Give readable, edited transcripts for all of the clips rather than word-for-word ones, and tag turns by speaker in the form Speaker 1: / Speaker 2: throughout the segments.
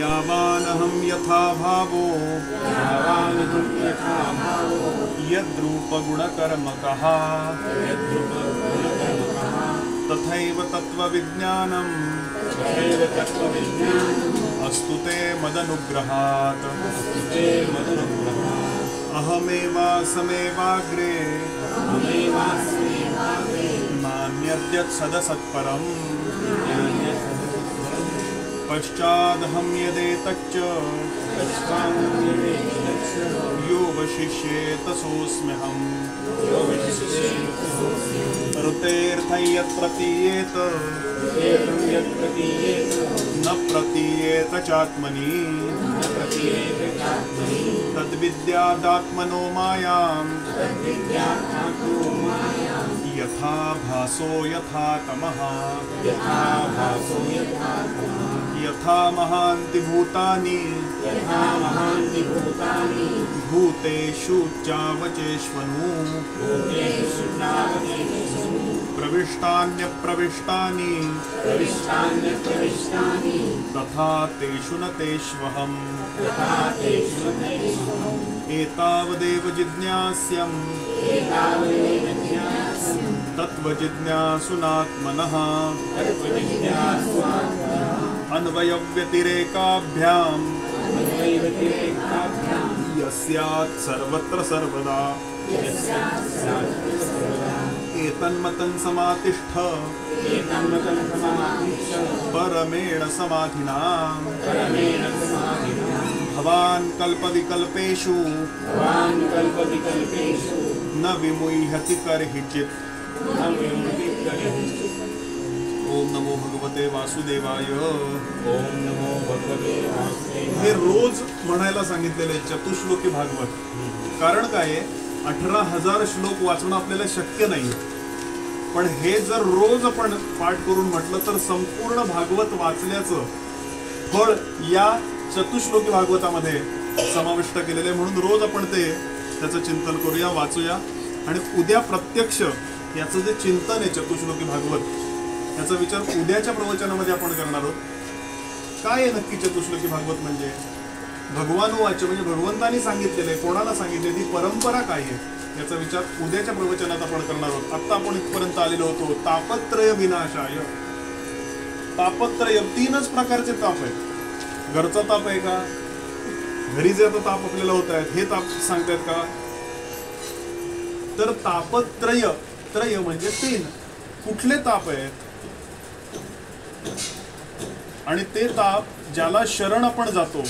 Speaker 1: यावानहं यथा भावो यद्रूपगुणकर्मकः तथैव तत्त्वविज्ञानम् अस्तु ते मदनुग्रहात् अहमेवासमेवाग्रे नान्यद्यत् सदसत्परम् पश्चादहं यदेतच्च यो वशिष्येत सोऽस्म्यहम् ऋतेऽर्थं यत् प्रतीयेत न प्रतीयेत चात्मनि तद्विद्यादात्मनो मायां यथा भासो यथा तमः यथा महान्ति भूतानि भूतेषु चावचेष्वनु प्रविष्टान्यप्रविष्टानि तथा तेषु न तेष्वहम् एतावदेव जिज्ञास्यम् तत्त्वजिज्ञासुनात्मनः अन्वयव्यतिरेकाभ्याम् यस्यात् सर्वत्र सर्वदा एतन्मतं समातिष्ठ परमेण समाधिना भवान् कल्पविकल्पेषु न विमुह्यति कर्हिचित्। ओम नमो भगवते वासुदेवाय।
Speaker 2: ओम नमो भगवते वासुदेवाय।
Speaker 1: हे रोज म्हणायला सांगितलेले चतुश्लोकी भागवत। कारण काय आहे, 18,000 श्लोक वाचणं आपल्याला शक्य नाही, पण हे जर रोज आपण पाठ करून म्हटलं तर संपूर्ण भागवत वाचल्याचं फळ या चतुश्लोकी भागवतामध्ये समाविष्ट केलेले। म्हणून रोज आपण त्याचं चिंतन करूया, वाचूया आणि उद्या प्रत्यक्ष याचं जे चिंतन आहे चतुश्लोकी भागवत याचा विचार उद्याच्या प्रवचनामध्ये आपण करणार आहोत। काय आहे नक्की चतुश्लोकी भागवत म्हणजे? भगवानुवाच म्हणजे भगवंतांनी सांगितलेले, कोणाला सांगितले, ती परंपरा काय आहे याचा विचार उद्याच्या प्रवचनात आपण करणार आहोत। आता आपण इथपर्यंत आलेलो होतो तापत्रय विनाशाय। तापत्रय 3च प्रकारचे ताप आहेत। घरचा ताप आहे का? घरी जे आता ताप आपल्याला होत आहेत हे ताप सांगतायत का? तर तापत्रय, त्रय म्हणजे 3, कुठले ताप आहेत? आणि ते ताप ज्याला शरण आपण जातो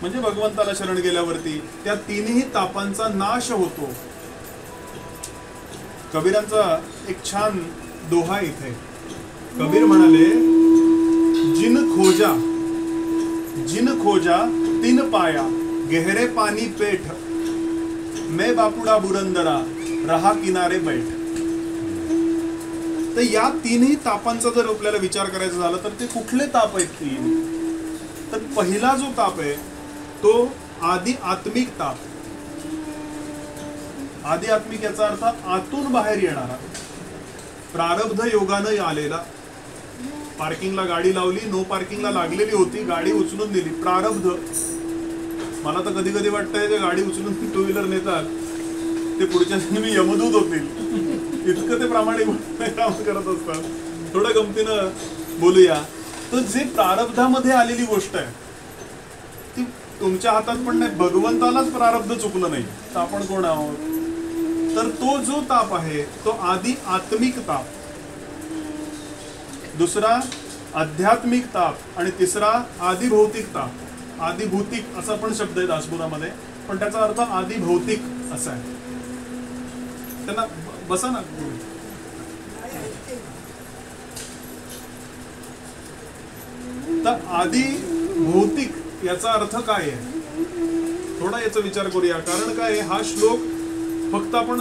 Speaker 1: म्हणजे भगवंताला शरण गेल्यावरती त्या 3ही तापांचा नाश होतो। कबीरांचा एक छान दोहा इथे। कबीर म्हणाले, जिन खोजा 3 पाया, गहरे पानी पेठ, मैं बापुडा बुरंदरा, रहा किनारे बैठ। तर या 3ही तापांचा जर आपल्याला विचार करायचा झाला तर ते कुठले ताप आहेत 3? तर पहिला जो ताप आहे तो आदि आत्मिक ताप। आदि आत्मिक याचा अर्थ आतून बाहेर येणारा, प्रारब्ध योगानं आलेला। पार्किंगला गाडी लावली, नो पार्किंगला लागलेली होती, गाडी उचलून दिली, प्रारब्ध। मला तर कधी कधी वाटतंय जे गाडी उचलून 2 व्हीलर नेतात ते पुढच्या जन्मी यमदूत होतील, इतकं ते प्रामाणिक काम करत असतात। थोडं गमतीनं बोलूया, तर जे प्रारब्धामध्ये आलेली गोष्ट आहे ती तुमच्या हातात पण नाही, भगवंतालाच प्रारब्ध चुकलं नाही तर आपण कोण आहोत? तर तो जो ताप आहे तो आदि आत्मिक ताप, दुसरा आध्यात्मिक ताप आणि तिसरा आदि भौतिक ताप। आदि भौतिक असा पण शब्द आहे दासबोधामध्ये, पण त्याचा अर्थ आदि भौतिक असा आहे। त्यांना बसा ना। तर आदि भौतिक याचा अर्थ काय आहे थोडा याचा विचार करूया। कारण काय, हा श्लोक फक्त आपण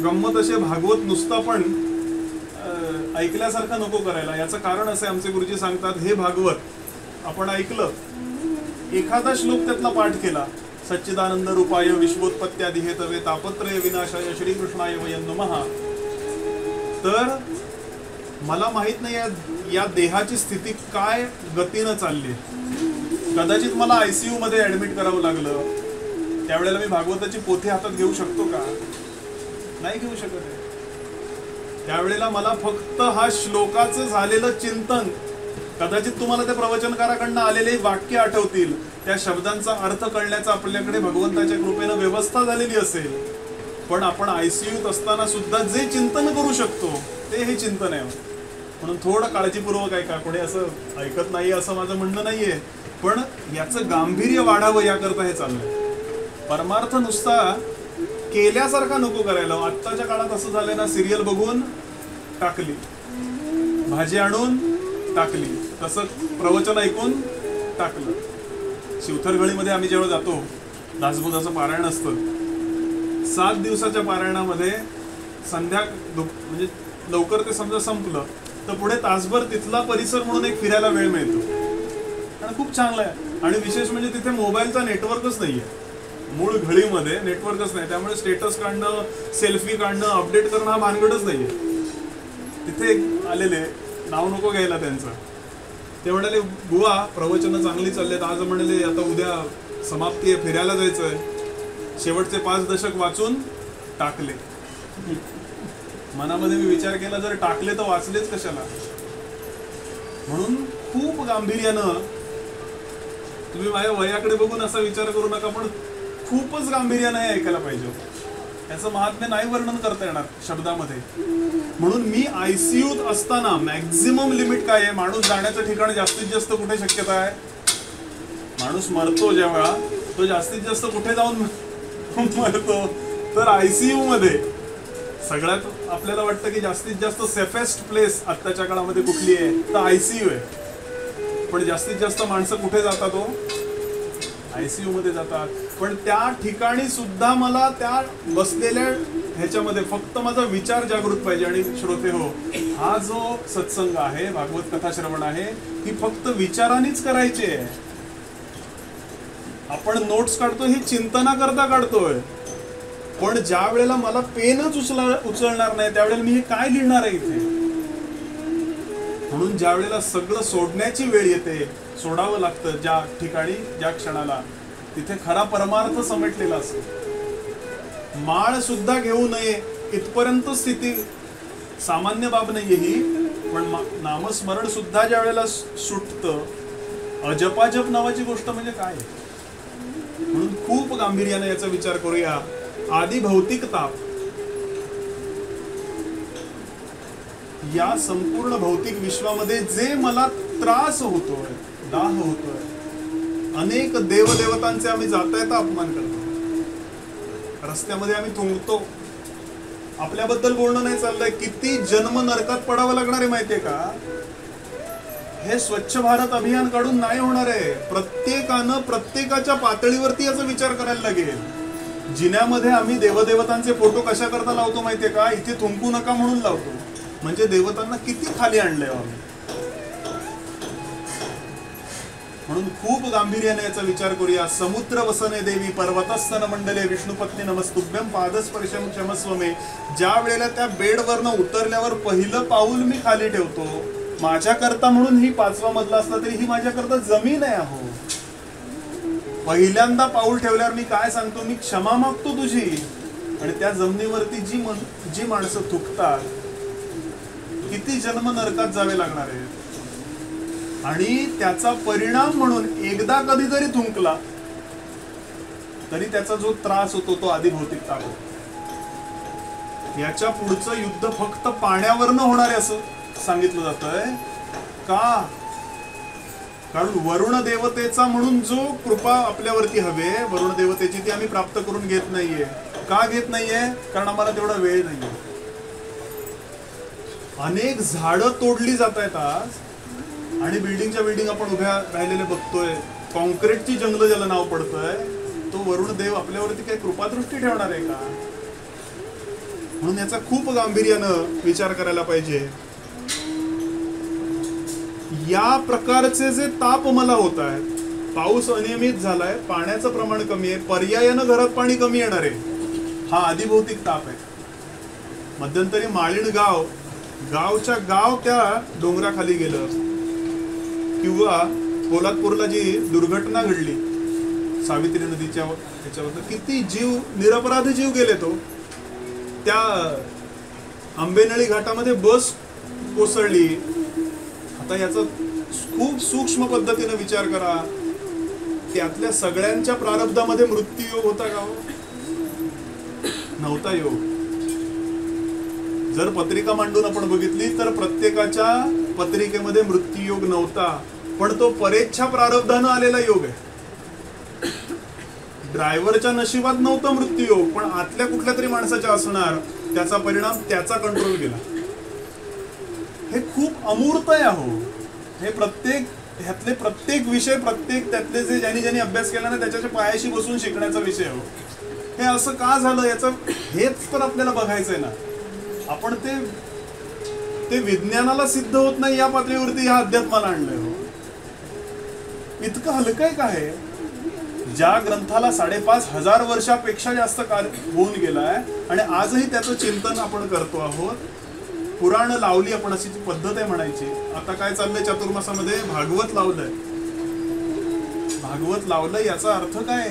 Speaker 1: गंमत असे भागवत नुसता पण ऐकल्यासारखं नको करायला। याचं कारण असं आमचे गुरुजी सांगतात, हे भागवत आपण ऐकलं, एखादा श्लोक त्यातला पाठ केला, सच्चिदानंद रूपाय विश्वोत्पत्त्यादि हेतवे तापत्रय विनाशाय श्रीकृष्णाय वयं नमः, तर मला माहित नाही या देहाची स्थिती काय गतीनं चालली, कदाचित मला आयसीयू मध्ये ऍडमिट करावं लागलं, त्यावेळेला मी भागवताची पोथी हातात घेऊ शकतो का? नाही घेऊ शकत आहे. त्यावेळेला मला फक्त हा श्लोकाचं झालेलं चिंतन, कदाचित तुम्हाला त्या प्रवचनकाराकडनं आलेले वाक्य आठवतील, त्या शब्दांचा अर्थ कळण्याचा आपल्याकडे भगवंताच्या कृपेनं व्यवस्था झालेली असेल, पण आपण आयसीयूत असताना सुद्धा जे चिंतन करू शकतो ते हे चिंतन आहे. म्हणून थोडं काळजीपूर्वक ऐका. कोणी असं ऐकत नाही असं माझं म्हणणं नाहीये, पण याचं गांभीर्य वाढावं याकरता हे चाललंय. परमार्थ नुसता केल्यासारखा नको करायला. आत्ताच्या काळात असं झालंय ना, सिरियल बघून टाकली, भाजी आणून टाकली, तसं प्रवचन ऐकून टाकलं. शिवथरगळीमध्ये आम्ही जेव्हा जातो, दासबोधाचं पारायण असतं, 7 दिवसाच्या पारायणामध्ये म्हणजे लवकर ते समजा संपलं तर पुढे तासभर तिथला परिसर म्हणून एक फिरायला वेळ मिळतो आणि खूप चांगला आहे. आणि विशेष म्हणजे तिथे मोबाईलचा नेटवर्कच नाहीये, मूळ घळीमध्ये नेटवर्कच नाही, त्यामुळे स्टेटस काढणं, सेल्फी काढणं, अपडेट करणं हा भानगडच नाहीये. तिथे एक आलेले, नाव नको घ्यायला त्यांचं, ते म्हणाले बुवा प्रवचनं चांगली चाललेत, आज म्हणाले आता उद्या समाप्ती आहे, फिरायला जायचंय. शेवटचे 5 दशक वाचून टाकले. मनामध्ये मी विचार केला, जर टाकले तर वाचलेच कशाला? म्हणून खूप गांभीर्यानं, तुम्ही माझ्या वयाकडे बघून असा विचार करू नका, पण खूपच गांभीर्यानं हे ऐकायला पाहिजे. याचं महात्म्य नाही वर्णन करता येणार शब्दामध्ये. म्हणून मी आयसीयूत असताना मॅक्झिमम लिमिट काय आहे, माणूस जाण्याचं ठिकाण जास्तीत जास्त कुठे शक्यता आहे? माणूस मरतो जेव्हा, तो जास्तीत जास्त कुठे जाऊन मरतो? तर आयसीयू मध्ये. सगळ्यात आपल्याला वाटतं की जास्तीत जास्त सेफेस्ट प्लेस आत्ताच्या काळामध्ये कुठली आहे, तर आयसीयू आहे. पण जास्तीत जास्त माणसं कुठे जातात? हो, आयसीयू मध्ये जातात. पण त्या ठिकाणी सुद्धा मला त्या बसलेल्या ह्याच्यामध्ये फक्त माझा विचार जागृत पाहिजे. आणि श्रोते हो, हा जो सत्संग आहे, भागवत कथा श्रवण आहे, ही फक्त विचारानेच करायची आहे. आपण नोट्स काढतो ही चिंतना करता काढतोय, पण ज्या वेळेला मला पेनच उचलणार नाही त्यावेळेला मी हे काय लिहिणार आहे इथे? म्हणून ज्या वेळेला सगळं सोडण्याची वेळ येते, सोडावं लागतं ज्या ठिकाणी, ज्या क्षणाला, तिथे खरा परमार्थ समेटलेला असतो. माळ सुद्धा घेऊ नये इथपर्यंत स्थिती सामान्य बाब नाहीये ही, पण नामस्मरण सुद्धा ज्या वेळेला सुटतं, अजपाजप नावाची गोष्ट म्हणजे काय? म्हणून खूप गांभीर्याने याचा विचार करूया. आदि भौतिक ताप, या संपूर्ण भौतिक विश्वामध्ये जे मला त्रास होतोय, दाह होतोय, अनेक देवदेवतांचे आम्ही जाता येता अपमान करतो, रस्त्यामध्ये आम्ही थुंकतो, आपल्याबद्दल बोलणं नाही चाललंय, किती जन्म नरकात पडावं लागणार आहे माहितीये का? हे स्वच्छ भारत अभियान काढून नाही होणार आहे. प्रत्येकानं प्रत्येकाच्या पातळीवरती याचा विचार करायला लागेल. जिन्यामध्ये आम्ही देवदेवतांचे फोटो कशा करता लावतो माहितीये का? इथे थुंकू नका म्हणून लावतो. म्हणजे देवतांना किती खाली आणलंय आम्ही. म्हणून खूप गांभीर्याने याचा विचार करूया. समुद्र वसने देवी पर्वतस्तन मंडले विष्णुपत्नी नमस्तुभ्यं पादस्पर्शम क्षमस्व मे. ज्या वेळेला त्या बेडवरनं उतरल्यावर पहिलं पाऊल मी खाली ठेवतो, माझ्याकरता म्हणून ही 5वा मजला असला तरी ही माझ्याकरता जमीन आहे. अहो, पहिल्यांदा पाऊल ठेवल्यावर मी काय सांगतो? मी क्षमा मागतो तुझी. आणि त्या जमिनीवरती जी माणसं थुकतात, किती जन्म नरकात जावे लागणार आहे. आणि त्याचा परिणाम म्हणून एकदा कधीतरी थुंकला तरी त्याचा जो त्रास होतो तो आदिभौतिक ताप होतो. याच्या पुढचं युद्ध फक्त पाण्यावरनं होणार आहे असं सांगितलं जातंय. का? कारण वरुण देवतेचा म्हणून जो कृपा आपल्यावरती हवे, वरुण देवतेची, ती आम्ही प्राप्त करून घेत नाहीये. का घेत नाहीये? कारण आम्हाला तेवढा वेळ नाहीये. अनेक झाडं तोडली जात आहेत आज, आणि बिल्डिंगच्या बिल्डिंग आपण उभ्या राहिलेले बघतोय. कॉन्क्रीटची जंगल ज्याला नाव पडतंय, तो वरुण देव आपल्यावरती काही कृपादृष्टी ठेवणार आहे का? म्हणून याचा खूप गांभीर्यानं विचार करायला पाहिजे. या प्रकारचे जे ताप मला होत आहेत, पाऊस अनियमित झालाय, पाण्याचं प्रमाण कमी आहे, पर्यायानं घरात पाणी कमी येणार आहे, हा आदिभौतिक ताप आहे. मध्यंतरी माळीण गावच्या गाव त्या डोंगराखाली गेलं, किंवा पोलादपूरला जी दुर्घटना घडली सावित्री नदीच्या त्याच्यावर किती जीव, निरपराधी जीव गेले. तो त्या आंबेनळी घाटामध्ये बस कोसळली. आता याचा खूप सूक्ष्म पद्धतीने विचार करा. त्यातल्या सगळ्यांच्या प्रारब्धामध्ये मृत्यूयोग होता का? नव्हता योग. जर पत्रिका मांडून आपण बघितली तर प्रत्येकाच्या पत्रिकेमध्ये मृत्यूयोग नव्हता, पण तो परेच्छा प्रारब्धानं आलेला योग आहे. ड्रायव्हरच्या नशिबात नव्हतं मृत्यूयोग, पण आतल्या कुठल्या तरी माणसाच्या असणार, त्याचा परिणाम त्याचा कंट्रोल गेला. हे खूप अमूर्त आहे. अहो, हे ह्यातले प्रत्येक विषय, प्रत्येक त्यातले जे ज्यांनी अभ्यास केला ना त्याच्या पायाशी बसून शिकण्याचा विषय. हो, हे असं का झालं याचं हेच तर आपल्याला बघायचंय ना. आपण ते विज्ञानाला सिद्ध होत नाही या पातळीवरती ह्या अध्यात्माला आणलंय. हो, इतकं हलकंय काय? ज्या ग्रंथाला 5,500 वर्षापेक्षा जास्त काल होऊन गेलाय आणि आजही त्याचं चिंतन आपण करतो आहोत. पुराण लावली आपण, अशी पद्धत आहे म्हणायची. आता काय चाललंय चातुर्मासामध्ये? भागवत लावलंय. भागवत लावलंय याचा अर्थ काय?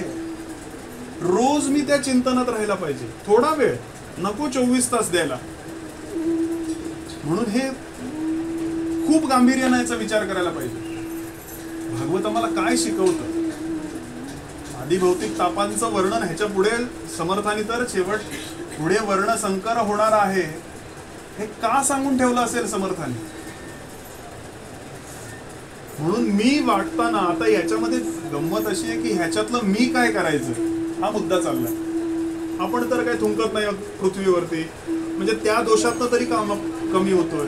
Speaker 1: रोज मी त्या चिंतनात राहायला पाहिजे. थोडा वेळ नको 24 तास द्यायला. म्हणून हे खूप गांभीर्याने याचा विचार करायला पाहिजे. भागवत आम्हाला काय शिकवतं? आदिभौतिक तापांचं वर्णन ह्याच्या पुढे समर्थानी तर शेवट पुढे वर्ण संकर होणार आहे हे का सांगून ठेवलं असेल समर्थानी? म्हणून मी वाटताना आता याच्यामध्ये गंमत अशी आहे की ह्याच्यातलं मी काय करायचं हा मुद्दा चाललाय. आपण तर काय थुंकत नाही पृथ्वीवरती, म्हणजे त्या दोषातनं तरी कमी होतोय.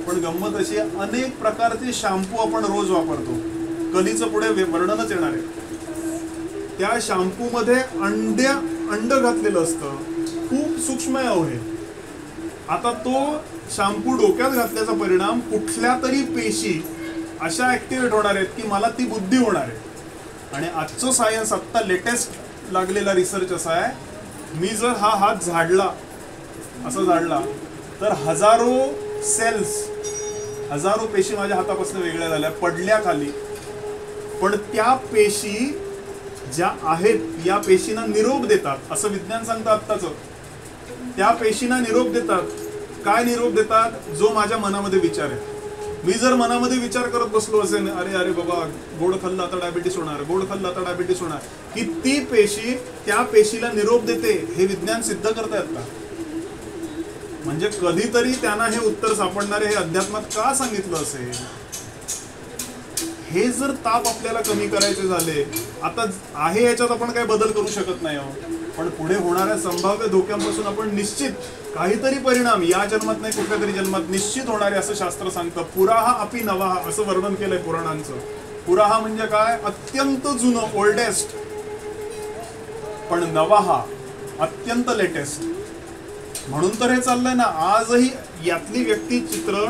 Speaker 1: पण गंमत अशी आहे, अनेक प्रकारचे शॅम्पू आपण रोज वापरतो. कलीचं पुढे वर्णनच येणार आहे. त्या शॅम्पू मध्ये अंड घातलेलं असतं. खूप सूक्ष्म आहे. आता तो शॅम्पू डोक्यात घातल्याचा परिणाम कुठल्या तरी पेशी अशा ऍक्टिव्हेट होणार आहेत की मला ती बुद्धी होणार आहे. आणि आजचं सायन्स, आत्ता लेटेस्ट लागलेला रिसर्च असा आहे, मी जर हा हात झाडला, असं झाडला तर हजारो पेशी माझ्या हातापासून वेगळ्या झाल्या, पडल्या खाली. पण त्या पेशी ज्या आहेत या पेशींना निरोप देतात, असं विज्ञान सांगतं आत्ताच. त्या पेशींना निरोप देतात. काय निरोप देतात? जो माझ्या मनामध्ये विचार आहे. मी जर मनामध्ये विचार करत बसलो असेल, अरे अरे बाबा गोड खाल्लं आता डायबिटीस होणार, गोड खाल्लं आता डायबिटीस होणार, की ती पेशी त्या पेशीला निरोप देते. हे विज्ञान सिद्ध करतायत का? म्हणजे कधीतरी त्यांना हे उत्तर सापडणारे हे अध्यात्मात का सांगितलं असेल? हे जर ताप आपल्याला कमी करायचे झाले, आता आहे याच्यात आपण काही बदल करू शकत नाही आहोत, पण पुढे होणाऱ्या संभाव्य धोक्यांपासून आपण निश्चित काहीतरी परिणाम या जन्मात नाही कुठल्या तरी जन्मात निश्चित होणारे असं शास्त्र सांगतं. पुराहा अपि नवाहा असं वर्णन केलंय पुराणांचं. पुराहा म्हणजे काय? अत्यंत जुनं, ओल्डेस्ट. पण नवाहा अत्यंत लेटेस्ट. म्हणून तर हे चाललंय ना. आजही यातली व्यक्तिचित्र,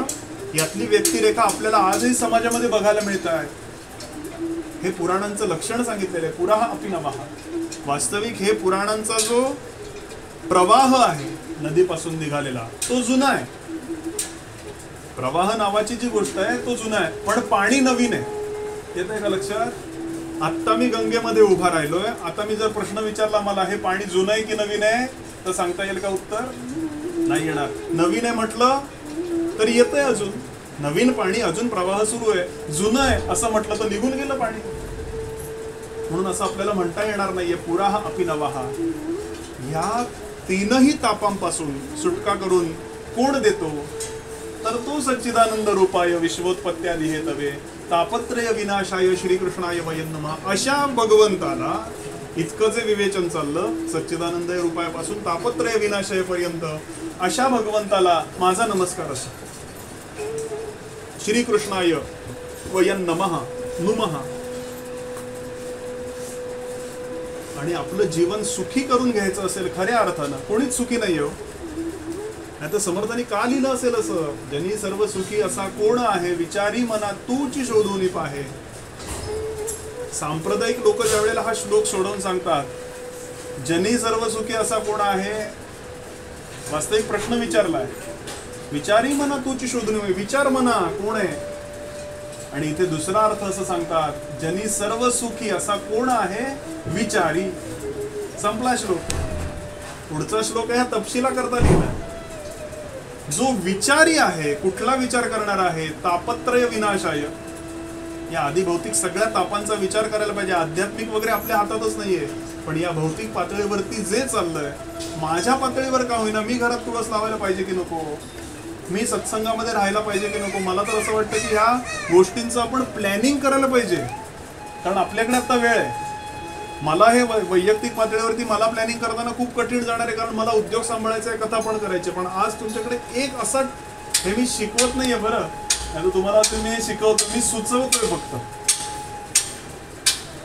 Speaker 1: यातली व्यक्तिरेखा आपल्याला आजही समाजामध्ये बघायला मिळत आहे. हे पुराणांचं लक्षण सांगितलेलं आहे. पुराहा अपि नवाहा. वास्तविक हे पुराणांचा जो प्रवाह आहे नदीपासून निघालेला तो जुना आहे. प्रवाह नावाची जी गोष्ट आहे तो जुना आहे, पण पाणी नवीन आहे. येत आहे का लक्षात? आत्ता मी गंगेमध्ये उभा राहिलोय. आता मी जर प्रश्न विचारला मला, हे पाणी जुनं आहे की नवीन आहे, तर सांगता येईल का उत्तर? नाही येणार. नवीन आहे म्हटलं तर येतंय अजून. नवीन पाणी, अजून प्रवाह सुरू आहे. जुनं आहे असं म्हटलं तर निघून गेलं पाणी. म्हणून असं आपल्याला म्हणता येणार नाहीये पुराहा अपि नवाहा. ह्या तीनही तापांपासून सुटका करून कोण देतो? तर तो सच्चिदानंद रूपाय विश्वोत्पत्त्यादि हेतवे तापत्रय विनाशाय श्रीकृष्णाय वयं नमः. अशा भगवंताला इतकं जे विवेचन चाललं सच्चिदानंद रूपायापासून तापत्रय विनाशाय पर्यंत, अशा भगवंताला माझा नमस्कार असो. श्रीकृष्णाय वयं नमः नुमः. आणि आपलं जीवन सुखी करून घ्यायचं असेल खऱ्या अर्थानं, कोणीच सुखी नाही हो. नाही तर समर्थांनी का लिहिलं असेल असं? ज्यांनी सर्व सुखी असा कोण आहे, विचारी मना तूची शोधून पाहे. सांप्रदायिक लोक ज्या वेळेला हा श्लोक सोडवून सांगतात, ज्यांनी सर्व सुखी असा कोण आहे, वास्तविक प्रश्न विचारलाय. विचारी मना तूची शोधून, विचार मना कोण आहे? आणि इथे दुसरा अर्थ असं सांगतात, जनी सर्व सुखी असा कोण आहे, विचारी. संपला श्लोक. पुढचा श्लोक ह्या तपशिला करता लिहिला. जो विचारी आहे, कुठला विचार करणार आहे, तापत्रय विनाशाय. या आधी भौतिक सगळ्या तापांचा विचार करायला पाहिजे. आध्यात्मिक वगैरे आपल्या हातातच नाहीये, पण या भौतिक पातळीवरती जे चाललंय, माझ्या पातळीवर का होईना, मी घरात तुळस लावायला पाहिजे की नको, मी सत्संगामध्ये राहायला पाहिजे की नको. मला तर असं वाटतं की ह्या गोष्टींचं आपण प्लॅनिंग करायला पाहिजे, कारण आपल्याकडे आता वेळ आहे. मला हे वैयक्तिक पातळीवरती मला प्लॅनिंग करताना खूप कठीण जाणार आहे, कारण मला उद्योग सांभाळायचा आहे, कथा पण करायची. पण आज तुमच्याकडे एक असा, हे मी शिकवत नाहीये बरं, नाही तर तुम्हाला तुम्ही हे शिकवतो, मी सुचवतोय फक्त.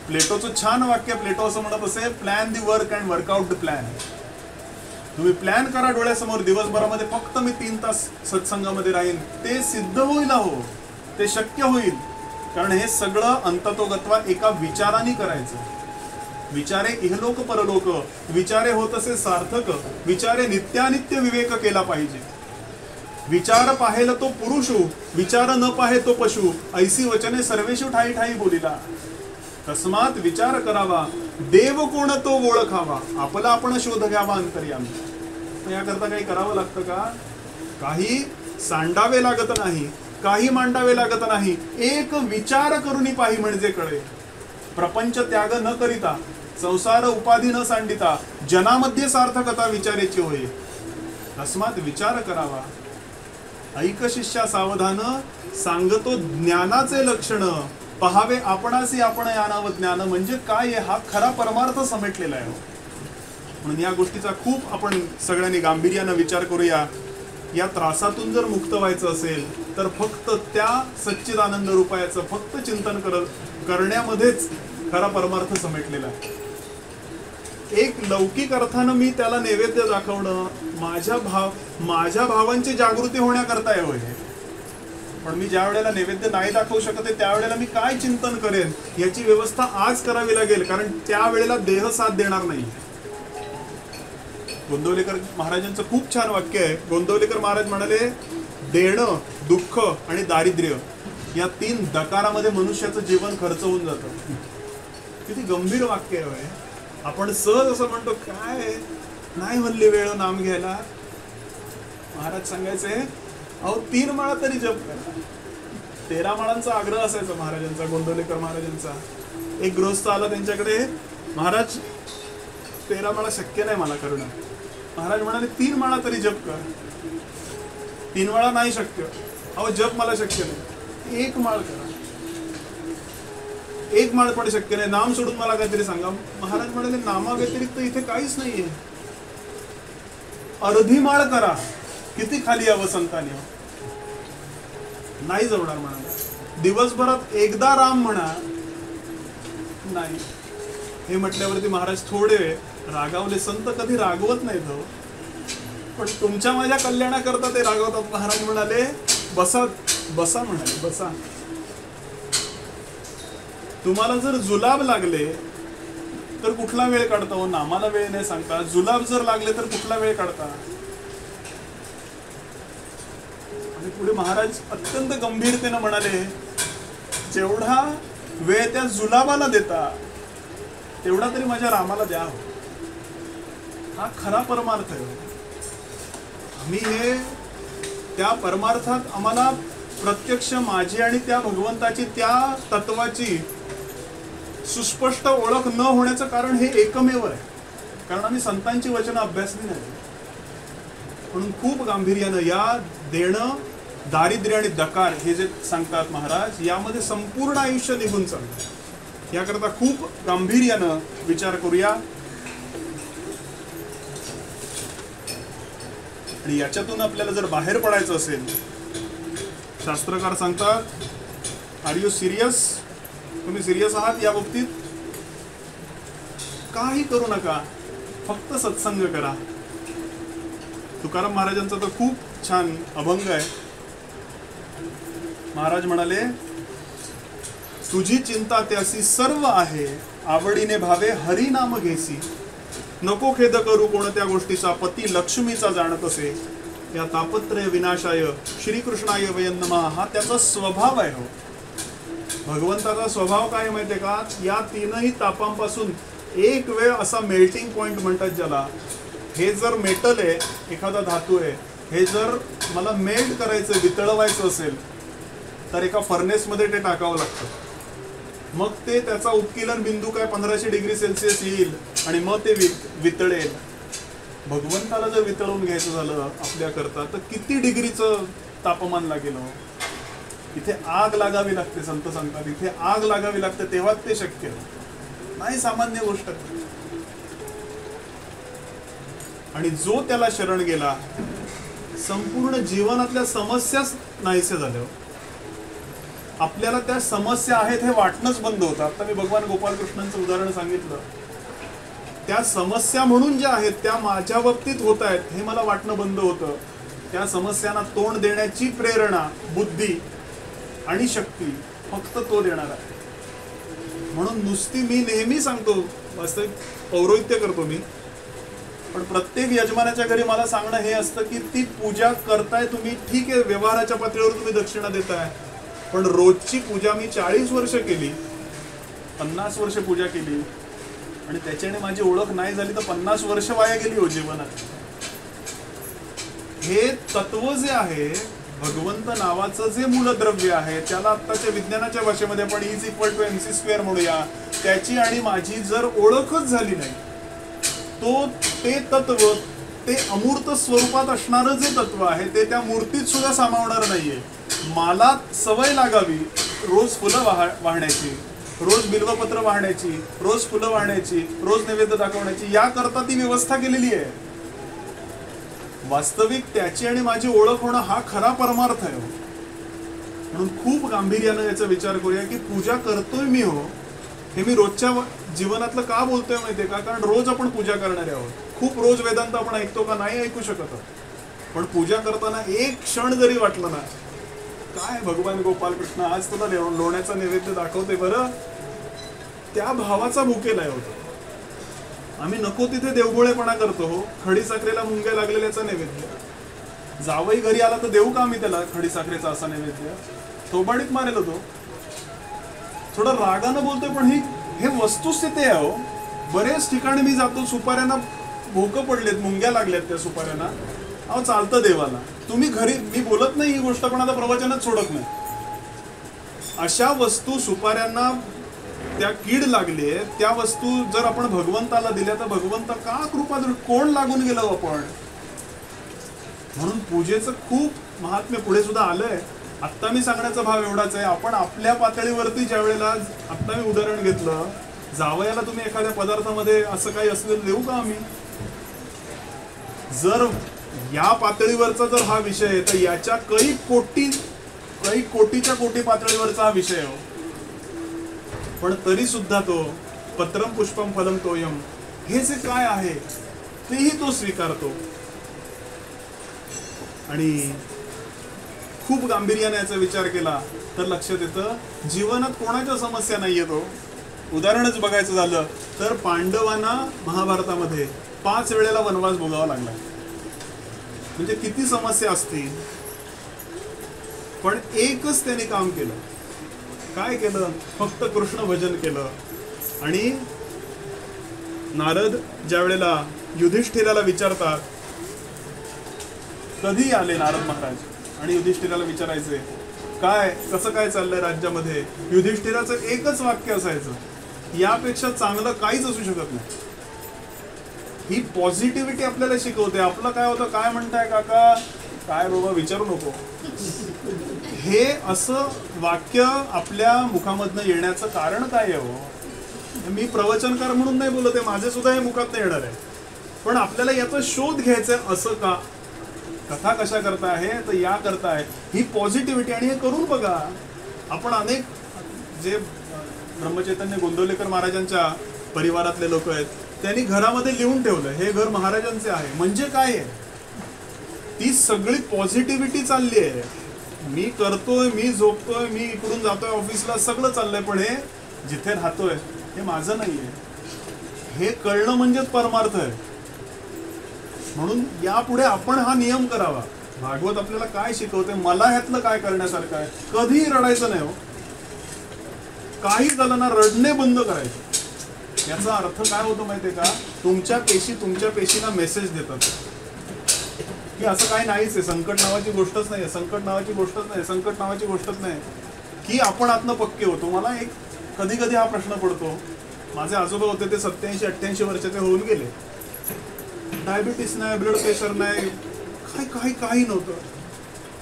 Speaker 1: प्लेटोचं छान वाक्य, प्लेटो असं म्हणत असे, plan the work and workout the plan. तुम्ही प्लॅन करा डोळ्यासमोर, दिवसभरामध्ये फक्त मी 3 तास सत्संगामध्ये राहीन, ते सिद्ध होईल. हो, ते शक्य होईल, कारण हे सगळं अंततोगत्वा एका विचाराने करायचं. विचारे इहलोक परलोक, विचारे होत असे सार्थक, विचारे नित्यानित्य विवेक केला पाहिजे. विचार पाहेल तो पुरुषू, विचार न पाहे तो पशु, ऐसी वचने सर्वेषु ठाई ठाई बोलिला. तस्मात विचार करावा, देव कोण तो ओळखावा, आपला आपण शोध घ्यावा अंतर्यामी. याकरता काही करावं लागतं का? काही सांडावे लागत नाही, काही मांडावे लागत नाही. एक विचार करून पाही म्हणजे कळे. प्रपंच त्याग न करिता, संसार उपाधी न सांडिता, जनामध्ये सार्थकता विचाराची होय. तस्मात विचार करावा. ऐक शिष्या सावधान, सांगतो ज्ञानाचे लक्षण, पहावे आपणासी आपण यानावं ज्ञान. म्हणजे काय आहे, हा खरा परमार्थ समेटलेला आहे. म्हणून या गोष्टीचा खूप आपण सगळ्यांनी गांभीर्यानं विचार करूया. या त्रासातून जर मुक्त व्हायचं असेल तर फक्त त्या सच्चिदानंद रूपायाचं फक्त चिंतन करण्यामध्येच खरा परमार्थ समेटलेला आहे. एक लौकिक अर्थानं मी त्याला नैवेद्य दाखवणं, माझ्या भावांची जागृती होण्याकरता आहे होय. पण मी ज्या वेळेला नैवेद्य नाही दाखवू शकत, त्यावेळेला मी काय चिंतन करेन याची व्यवस्था आज करावी लागेल, कारण त्यावेळेला देह साथ देणार नाही. गोंदवलेकर महाराजांचं खूप छान वाक्य आहे. गोंदवलेकर महाराज म्हणाले, देणं, दुःख आणि दारिद्र्य या 3 दकारामध्ये मनुष्याचं जीवन खर्च होऊन जातं. किती गंभीर वाक्य आहे. आपण सहज असं म्हणतो, काय नाही म्हणली वेळ नाम घ्यायला. महाराज सांगायचे, अहो 3 माळा तरी जप करा. 13 माळांचा आग्रह असायचा महाराजांचा, गोंदवलेकर महाराजांचा. एक गृहस्थ आला त्यांच्याकडे, महाराज 13 माळा शक्य नाही मला करणं. महाराज म्हणाले, 3 माळा तरी जप कर. 3 माळा नाही शक्य. अहो जप मला शक्य नाही, 1 माळ करा. 1 माळ पण शक्य नाही, नाम सोडून मला काहीतरी सांगा. महाराज म्हणाले, नामा व्यतिरिक्त इथे काहीच नाहीये. अर्धी माळ करा. किती खाली यावं संतांनी. नाही जमणार म्हणाला. दिवसभरात एकदा राम म्हणा. नाही. हे म्हटल्यावरती महाराज थोडे रागावले. संत कधी रागवत नाहीत हो, पण तुमच्या माझ्या कल्याणाकरता ते रागवतात. महाराज म्हणाले, बसा बसा म्हणाले, बसा. तुम्हाला जर जुलाब लागले तर कुठला वेळ काढता हो? नामाला वेळ नाही सांगता. जुलाब जर लागले तर कुठला वेळ काढता? आणि पुढे महाराज अत्यंत गंभीरतेनं म्हणाले, जेवढा वेळ त्या जुलाबाला देता तेवढा तरी माझ्या रामाला द्या. हा खरा परमार्थ आहे. आम्ही हे त्या परमार्थात आम्हाला प्रत्यक्ष माझी आणि त्या भगवंताची, त्या तत्वाची सुस्पष्ट ओळख न होण्याचं कारण हे एकमेव आहे, कारण आम्ही संतांची वचनं अभ्यासली नाही. म्हणून खूप गांभीर्यानं या देणं, दारिद्र्य आणि दकार हे जे सांगतात महाराज, यामध्ये संपूर्ण आयुष्य निघून चालतं. याकरता खूप गांभीर्यानं विचार करूया. आणि याच्यातून आपल्याला जर बाहेर पडायचं असेल, शास्त्रकार सांगतात, आर यू सिरियस? तुम्ही सिरियस आहात या बाबतीत? काही करू नका, फक्त सत्संग करा. तुकाराम महाराजांचा तर खूप छान अभंग आहे. महाराज म्हणाले, तुझी चिंता त्यासी सर्व आहे, आवडीने भावे हरी नाम घेसी. नको खेद करू कोणत्या गोष्टीचा, पती लक्ष्मीचा जाणत असे. या तापत्रय विनाशाय श्रीकृष्णाय वयं नमः हा त्याचा स्वभाव आहे. हो, भगवंताचा स्वभाव काय माहितीये का, या तीनही तापांपासून एक वेळ असा मेल्टिंग पॉइंट म्हणतात ज्याला, हे जर मेटल आहे, एखादा धातू आहे, हे जर मला मेल्ट करायचं, वितळवायचं असेल तर एका फर्नेसमध्ये ते टाकावं लागतं. मग ते त्याचा उत्कीलन बिंदू काय 1500 डिग्री सेल्सिअस येईल आणि मग ते वितळेल. भगवंताला जर वितळवून घ्यायचं झालं आपल्याकरता तर किती डिग्रीचं तापमान लागेल. इथे आग लागावी लागते, संत सांगतात इथे आग लागावी लागते तेव्हाच ते शक्य नाही, सामान्य गोष्ट. आणि जो त्याला शरण गेला, संपूर्ण जीवनातल्या समस्याच नाहीसे झाल्या. आपल्याला त्या समस्या आहेत हे वाटणंच बंद होतं. आता मी भगवान गोपालकृष्णांचं उदाहरण सांगितलं, त्या समस्या म्हणून ज्या आहेत त्या माझ्या बाबतीत होत आहेत हे मला वाटणं बंद होतं. त्या समस्यांना तोंड देण्याची प्रेरणा, बुद्धी आणि शक्ती फक्त तो देणार आहे. म्हणून नुसती मी नेहमी सांगतो, वास्तविक पौरोहित्य करतो मी, पण प्रत्येक यजमानाच्या घरी मला सांगणं हे असतं की ती पूजा करताय तुम्ही, ठीक आहे, व्यवहाराच्या पातळीवर तुम्ही दक्षिणा देताय, पण रोजची पूजा मी 40 वर्ष केली, 50 वर्ष पूजा केली आणि त्याच्याने माझी ओळख नाही झाली तर 50 वर्ष वाया गेली हो जीवनात. हे तत्व जे आहे, भगवंत नावाचं जे मूलद्रव्य आहे, त्याला आत्ताच्या विज्ञानाच्या भाषेमध्ये आपण E=mc² म्हणूया, त्याची आणि माझी जर ओळखच झाली नाही, ते तत्व, ते अमूर्त स्वरूपात असणारं जे तत्व आहे ते त्या मूर्तीत सुद्धा सामावणार नाहीये. मला सवय लागावी रोज फुलं वाहण्याची, रोज बिल्वपत्र वाहण्याची, रोज फुलं वाहण्याची, रोज नैवेद्य दाखवण्याची, याकरता ती व्यवस्था केलेली आहे. वास्तविक त्याची आणि माझी ओळख होणं हा खरा परमार्थ आहे. म्हणून खूप गांभीर्यानं याचा विचार करूया की पूजा करतोय मी हो, हे मी रोजच्या जीवनातलं का बोलतोय माहितीये का, कारण रोज आपण पूजा करणारे आहोत. खूप रोज वेदांत आपण ऐकतो का, नाही ऐकू शकत, पण पूजा करताना एक क्षण जरी वाटलं ना, काय भगवान गोपालकृष्ण आज तुला लोण्याचा नैवेद्य दाखवते बरं, त्या भावाचा भुकेल आहे होता. आम्ही नको तिथे देवगोळेपणा करतो हो, खडीसाखरेला मुंग्या लागलेल्याचा नैवेद्य, जावई घरी आला तर देऊ का आम्ही त्याला खडीसाखरेचा असा नैवेद्य, थोबाडीत मारेल होतो. थोडं रागानं बोलतोय पण हे वस्तुस्थिती आहे हो. बरेच ठिकाणी मी जातो, सुपाऱ्यांना भोकं पडलेत, मुंग्या लागल्यात त्या सुपाऱ्यांना, अहो चालतं देवाला, तुम्ही घरी, मी बोलत नाही ही गोष्ट पण आता प्रवचनच सोडत नाही. अशा वस्तू सुपाऱ्यांना त्या कीड लागली, त्या वस्तू जर आपण भगवंताला दिल्या तर भगवंत का कृपा, कोण लागून गेलो आपण. म्हणून पूजेचं खूप महात्म्य पुढे सुद्धा आलंय. आत्ता मी सांगण्याचा भाव एवढाच आहे, आपण आपल्या पातळीवरती ज्या वेळेला, आत्ता मी उदाहरण घेतलं, जावयाला तुम्ही एखाद्या पदार्थामध्ये असं काही असलेलं देऊ का आम्ही, जर या पातळीवरचा जर हा विषय आहे तर याच्या काही कोटीच्या कोटी पातळीवरचा हा विषय आहे. पण तरी सुद्धा तो पत्रम पुष्पम फलम तोयम, हे जे काय आहे तेही तो स्वीकारतो. आणि खूप गांभीर्याने याचा विचार केला तर लक्षात येतं जीवनात कोणाच्या समस्या नाही येतो. उदाहरणच बघायचं झालं तर पांडवांना महाभारतामध्ये 5 वेळेला वनवास भोगावा लागला, म्हणजे किती समस्या असतील. पण एकच त्याने काम केलं, काय केलं, फक्त कृष्ण भजन केलं. आणि नारद ज्या वेळेला युधिष्ठिराला विचारतात, कधी आले नारद महाराज, आणि युधिष्ठिराला विचारायचे काय कसं काय चाललंय राज्यामध्ये, युधिष्ठिराचं एकच वाक्य असायचं, यापेक्षा चांगलं काहीच असू शकत नाही. ही पॉझिटिव्हिटी आपल्याला शिकवते. आपलं काय होतं, काय म्हणताय काका, काय बाबा विचारू नको, हे असं वाक्य आपल्या मुखामधनं येण्याचं कारण काय आहे हो. मी प्रवचनकार म्हणून नाही बोलत आहे, माझे सुद्धा हे मुखात नाही येणार आहे, पण आपल्याला याचा शोध घ्यायचा आहे. असं का, कथा कशा करता आहे तर या करताय, ही पॉझिटिव्हिटी. आणि हे करून बघा, आपण अनेक जे ब्रह्मचैतन्य गोंदवलेकर महाराजांच्या परिवारातले लोक आहेत, त्यांनी घरामध्ये लिहून ठेवलं, हे घर महाराजांचे आहे. म्हणजे काय आहे, ती सगळी पॉझिटिव्हिटी चालली आहे. मी करतोय, मी झोपतोय, मी इकडून जातोय ऑफिसला, सगळं चाललंय, पण हे जिथे राहतोय हे माझं नाहीये, हे कळणं म्हणजेच परमार्थ आहे. म्हणून यापुढे आपण हा नियम करावा. भागवत आपल्याला काय शिकवते, मला ह्यातलं काय करण्यासारखं आहे, कधीही रडायचं नाही हो. काही झालं ना रडणे बंद करायचे. याचा अर्थ काय होतो माहितीये का, तुमच्या पेशींना मेसेज देतात की असं काही नाहीच आहे, संकट नावाची गोष्टच नाही, संकट नावाची गोष्टच नाही, संकट नावाची गोष्टच नाही, की आपण आतनं पक्के होतो. मला एक कधी कधी हा प्रश्न पडतो. माझे आजोबा होते ते 87-88 वर्षाचे होऊन गेले. डायबिटीस नाही, ब्लड प्रेशर नाही, काही नव्हतं.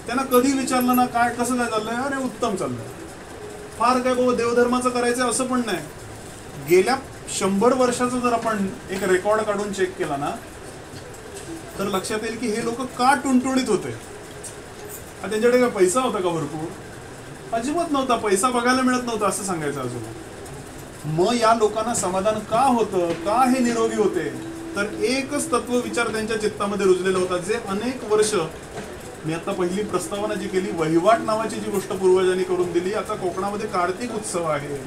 Speaker 1: त्यांना कधी विचारलं ना काय कसं काय चाललंय, अरे उत्तम चाललंय, फार काय बाबा देवधर्माचं करायचं असं पण नाही. गेल्या 100 वर्षाचा जर आपण एक रेकॉर्ड काढून चेक केला ना तर लक्षात येईल की हे लोक का टुणटुणीत होते. त्यांच्याकडे काय पैसा होता का भरपूर? अजिबात नव्हता. पैसा बघायला मिळत नव्हता असं सांगायचं आजोबा. मग या लोकांना समाधान का होतं, का हे निरोगी होते? तर एकच तत्व विचार त्यांच्या चित्तामध्ये रुजलेला होता, जे अनेक वर्ष मी आता पहिली प्रस्तावना जी केली, वहिवाट नावाची जी गोष्ट पूर्वजांनी करून दिली. आता कोकणामध्ये कार्तिक उत्सव आहे,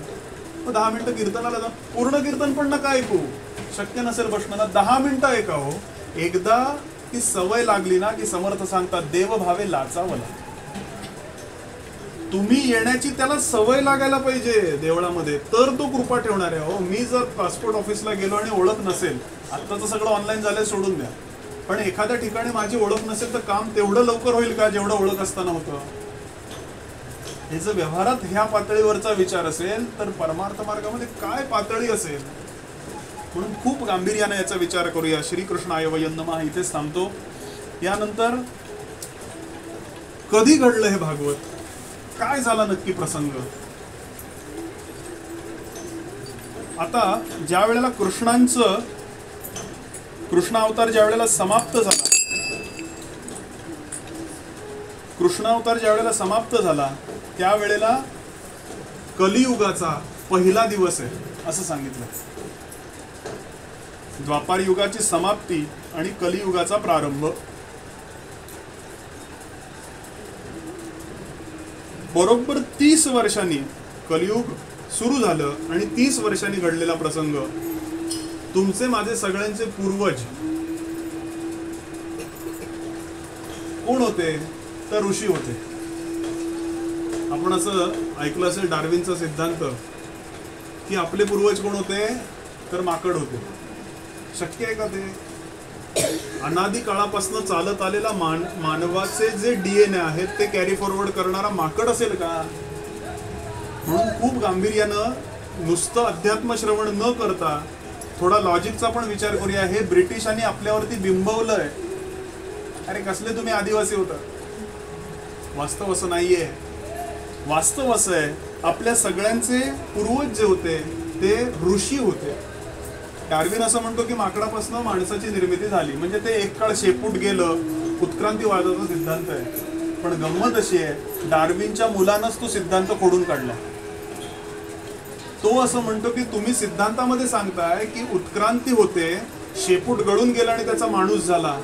Speaker 1: 10 मिनिटं कीर्तनाला जा. पूर्ण कीर्तन पण नका ऐकू, शक्य नसेल बसणार, 10 मिनिटं ऐका हो. एकदा ती सवय लागली ना की समर्थ सांगतात देव भावे लाचावला. तुम्ही येण्याची त्याला सवय लागायला पाहिजे देवळामध्ये, तर तो कृपा ठेवणार आहे. हो, मी जर पासपोर्ट ऑफिसला गेलो आणि ओळख नसेल, आत्ताचं सगळं ऑनलाईन झालंय सोडून द्या, पण एखाद्या ठिकाणी माझी ओळख नसेल तर काम तेवढं लवकर होईल का जेवढं ओळख असताना होतं? हे जर व्यवहारात ह्या पातळीवरचा विचार असेल तर परमार्थ मार्गामध्ये काय पातळी असेल? म्हणून खूप गांभीर्याने याचा विचार करूया. श्रीकृष्णाय वयं नमः इथेच थांबतो. यानंतर कधी घडलं हे भागवत, काय झाला नक्की प्रसंग? आता ज्या वेळेला कृष्ण अवतार ज्या वेळेला समाप्त झाला त्यावेळेला कलियुगाचा पहिला दिवस आहे असं सांगितलं. द्वापार युगाची समाप्ती आणि कलियुगाचा प्रारंभ. बरोबर 30 वर्षांनी कलियुग सुरू झालं आणि 30 वर्षांनी घडलेला प्रसंग. तुमचे माझे सगळ्यांचे पूर्वज कोण होते? तर ऋषी होते. आपण असं ऐकलं असेल डार्विनचा सिद्धांत की आपले पूर्वज कोण होते? तर माकड होते. शक्य आहे का ते? अनादी काळापासून चालत आलेला मानवाचे जे DNA आहेत ते कॅरी फॉरवर्ड करणारा माकड असेल का? म्हणून खूप गांभीर्यानं नुसतं अध्यात्म श्रवण न करता थोडा लॉजिकचा पण विचार करूया. हे ब्रिटिशांनी आपल्यावरती बिंबवलंय, अरे कसले तुम्ही आदिवासी होता. वास्तव असं नाहीये. वास्तव असं आहे, आपल्या सगळ्यांचे पूर्वज जे होते ते ऋषी होते. डार्विन असं म्हणतो की माकडापासून माणसाची निर्मिती झाली, म्हणजे ते एक काळ शेपूट गेलं, उत्क्रांतीवादाचा सिद्धांत आहे. पण गंमत अशी आहे, डार्विनच्या मुलानंच तो सिद्धांत खोडून काढला. तो असं म्हणतो की तुम्ही सिद्धांतामध्ये सांगताय की उत्क्रांती होते, शेपूट गळून गेला आणि त्याचा माणूस झाला,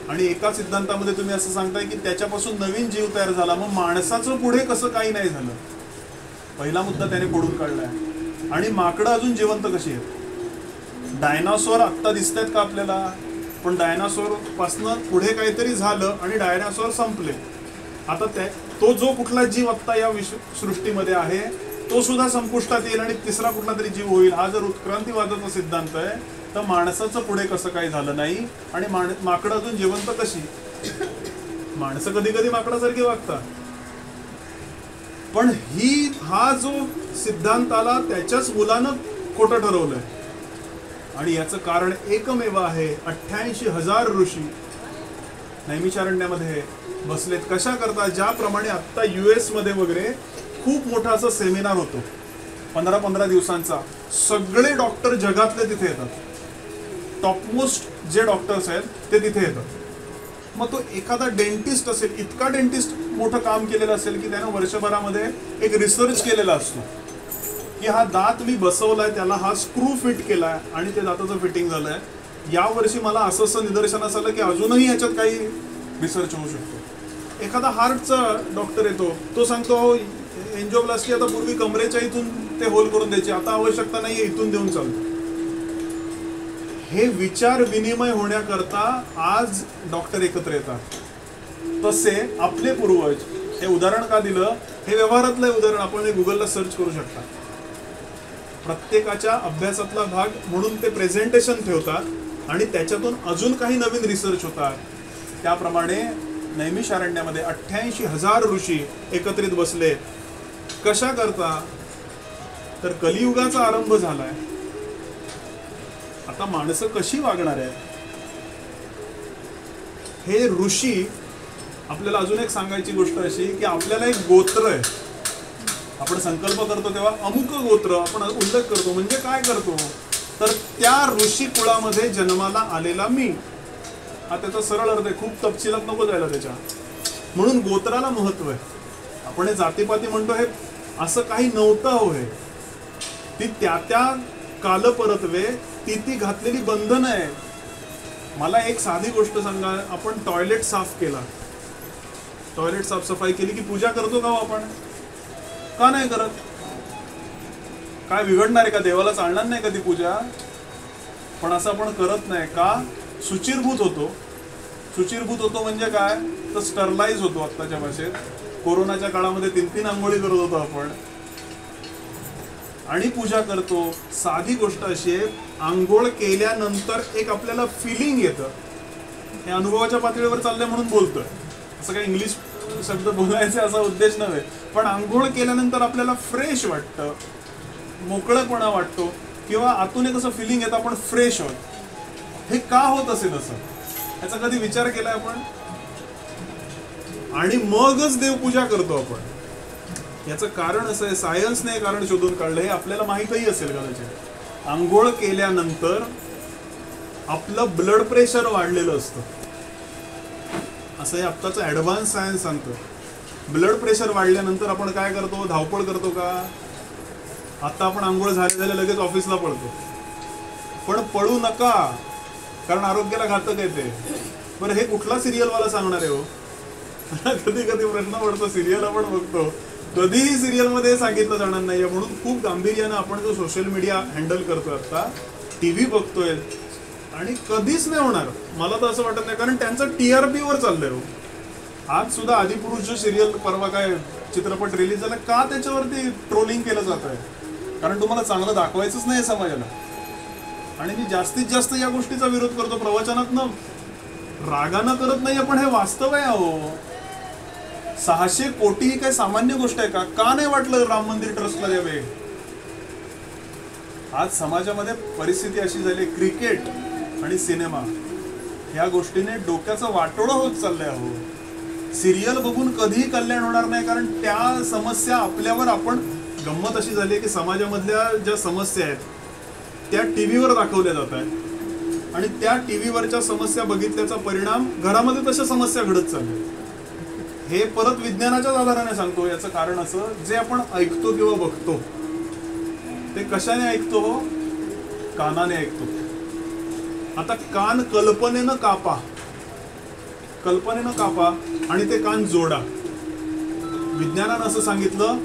Speaker 1: आणि एका सिद्धांतामध्ये तुम्ही असं सांगताय की त्याच्यापासून नवीन जीव तयार झाला. मग माणसाचं पुढे कसं काही नाही झालं? पहिला मुद्दा त्याने खोडून काढलाय. आणि माकडं अजून जिवंत कशी आहेत? डायनासोर आत्ता दिसत आहेत का आपल्याला? पण डायनासोर पासनं पुढे काहीतरी झालं आणि डायनासोर संपले. आता तो जो कुठला जीव आत्ता या सृष्टीमध्ये आहे तो सुद्धा संपुष्टात येईल आणि तिसरा कुठला तरी जीव होईल. हा जर उत्क्रांतीवादाचा सिद्धांत आहे तर माणसाचं पुढे कसं काही झालं नाही आणि माकडं अजून जिवंत कशी? माणसं कधी कधी माकडासारखी वागतात. पण हा जो सिद्धांत आला त्याच्याच मुलानं खोटं ठरवलंय. आणि याचं कारण एकमेव आहे, 88,000 ऋषी नैमिषारण्यामध्ये बसलेत. कशा करता? ज्याप्रमाणे आत्ता US मध्ये वगैरे खूप मोठा असा सेमिनार होतो 15-15 दिवसांचा. सगळे डॉक्टर जगातले तिथे येतात. टॉपमोस्ट जे डॉक्टर्स आहेत ते तिथे येतात. मग तो एखादा डेंटिस्ट असेल, इतका डेंटिस्ट मोठं काम केलेलं असेल की त्यानं वर्षभरामध्ये एक रिसर्च केलेला असतो की हा दात मी बसवलाय, त्याला हा स्क्रू फिट केलाय आणि ते दाताचं फिटिंग झालंय. यावर्षी मला असं निदर्शनास आलं की अजूनही याच्यात काही रिसर्च होऊ शकतो. एखादा हार्टचा डॉक्टर येतो, तो सांगतो एन्जिओप्लास्टी आता पूर्वी कमरेच्या इथून ते होल करून द्यायची, आता आवश्यकता नाहीये, इथून देऊन चालतो. हे विचार विनिमय होण्याकरता आज डॉक्टर एकत्र येतात. तसे आपले पूर्वज हे उदाहरण का दिलं? हे व्यवहारातलं उदाहरण, आपण हे गुगलला सर्च करू शकता. प्रत्येकाच्या अभ्यासातला भाग म्हणून ते प्रेझेंटेशन ठेवतात आणि त्याच्यातून अजून काही नवीन रिसर्च होतात. त्याप्रमाणे नैमिषारण्यामध्ये 88,000 ऋषी एकत्रित बसले. कशा करता? तर कलियुगाचा आरंभ झालाय. आता माणसं कशी वागणार आहेत? हे ऋषी, आपल्याला अजून एक सांगायची गोष्ट अशी की आपल्याला एक गोत्र आहे. आपण संकल्प करतो तेव्हा अमुक गोत्र आपण उल्लेख करतो. म्हणजे काय करतो? तर त्या ऋषी कुळामध्ये जन्माला आलेला मी, हा त्याचा सरळ अर्थ आहे. खूप तपशिलात नको जायला त्याच्या. म्हणून गोत्राला महत्व आहे. आपण हे जातीपाती म्हणतो, हे असं काही नव्हतं. हो, हे ती त्या कालपरत्वे ती घातलेली बंधनं आहे. मला एक साधी गोष्ट सांगा, आपण टॉयलेट साफ केला, टॉयलेट साफसफाई केली की पूजा करतो का आपण? का नाही करत? काय बिघडणार आहे का? देवाला चालणार नाही का ती पूजा? पण असं आपण करत नाही का? शुचिरभूत होतो. शुचिरभूत होतो म्हणजे काय? तर स्टरलाइज होतो. आत्ताच्या भाषेत कोरोनाच्या काळामध्ये 3-3 आंघोळी करत होतो आपण आणि पूजा करतो. साधी गोष्ट अशी आहे, आंघोळ केल्यानंतर एक आपल्याला फिलिंग येतं. हे अनुभवाच्या पातळीवर चाललंय म्हणून बोलतोय, असं काही इंग्लिश शब्द बोलायचे असा उद्देश नव्हे. पण आंघोळ केल्यानंतर आपल्याला फ्रेश वाटतं, मोकळेपणा वाटतो किंवा आतून एक असं फिलिंग येतं, आपण फ्रेश होत. हे का होत असेल असं? याचा कधी विचार केलाय आपण? आणि मगच देवपूजा करतो आपण. याचं कारण असं आहे, सायन्सने हे कारण शोधून काढलं. हे आपल्याला माहीतही असेल कदाचित. आंघोळ केल्यानंतर आपलं ब्लड प्रेशर वाढलेलं असतं, असं हे आत्ताचं ॲडव्हान्स सायन्स सांगतं. ब्लड प्रेशर वाढल्यानंतर आपण काय करतो? धावपळ करतो का? आता आपण आंघोळ झाल्या लगेच ऑफिसला पळतो. पण पळू नका, कारण आरोग्याला घातक आहे ते. बरं, हे कुठला सिरियलवाला सांगणार आहे हो? कधी कधी प्रश्न पडतो. सिरियल आपण बघतो, कधीही सिरियलमध्ये सांगितलं जाणार नाही. म्हणून खूप गांभीर्यानं आपण जो सोशल मीडिया हँडल करतोय, आता टीव्ही बघतोय, आणि कधीच नाही होणार मला तर असं वाटत नाही, कारण त्यांचं TRP वर चाललंय हो. आज सुद्धा आदिपुरुष जो सिरियल परवा काय चित्रपट रिलीज झाला, का त्याच्यावरती ट्रोलिंग केलं जात आहे? कारण तुम्हाला चांगलं दाखवायचंच नाही समाजाला. आणि मी जास्तीत जास्त या गोष्टीचा विरोध करतो. प्रवचनातनं रागानं करत नाही, पण हे वास्तव आहे. अहो, 600 कोटी ही काही सामान्य गोष्ट आहे का? का नाही वाटलं राम मंदिर ट्रस्टला द्यावे? आज समाजामध्ये परिस्थिती अशी झाली, क्रिकेट आणि सिनेमा ह्या गोष्टीने डोक्याचं वाटोळं होत चाललंय. अहो, सिरियल बघून कधीही कल्याण होणार नाही, कारण त्या समस्या आपल्यावर, आपण गंमत अशी झाली की समाजामधल्या ज्या समस्या आहेत त्या टीव्हीवर दाखवल्या जात आहेत आणि त्या टीव्हीवरच्या समस्या बघितल्याचा परिणाम घरामध्ये तशा समस्या घडत चालल्या. हे परत विज्ञानाच्याच आधाराने सांगतो. याचं कारण असं, जे आपण ऐकतो किंवा बघतो ते कशाने ऐकतो? हो, कानाने ऐकतो. आता कान कल्पनेनं कापा, कल्पनेनं कापा आणि ते कान जोडा. विज्ञानानं असं सांगितलं,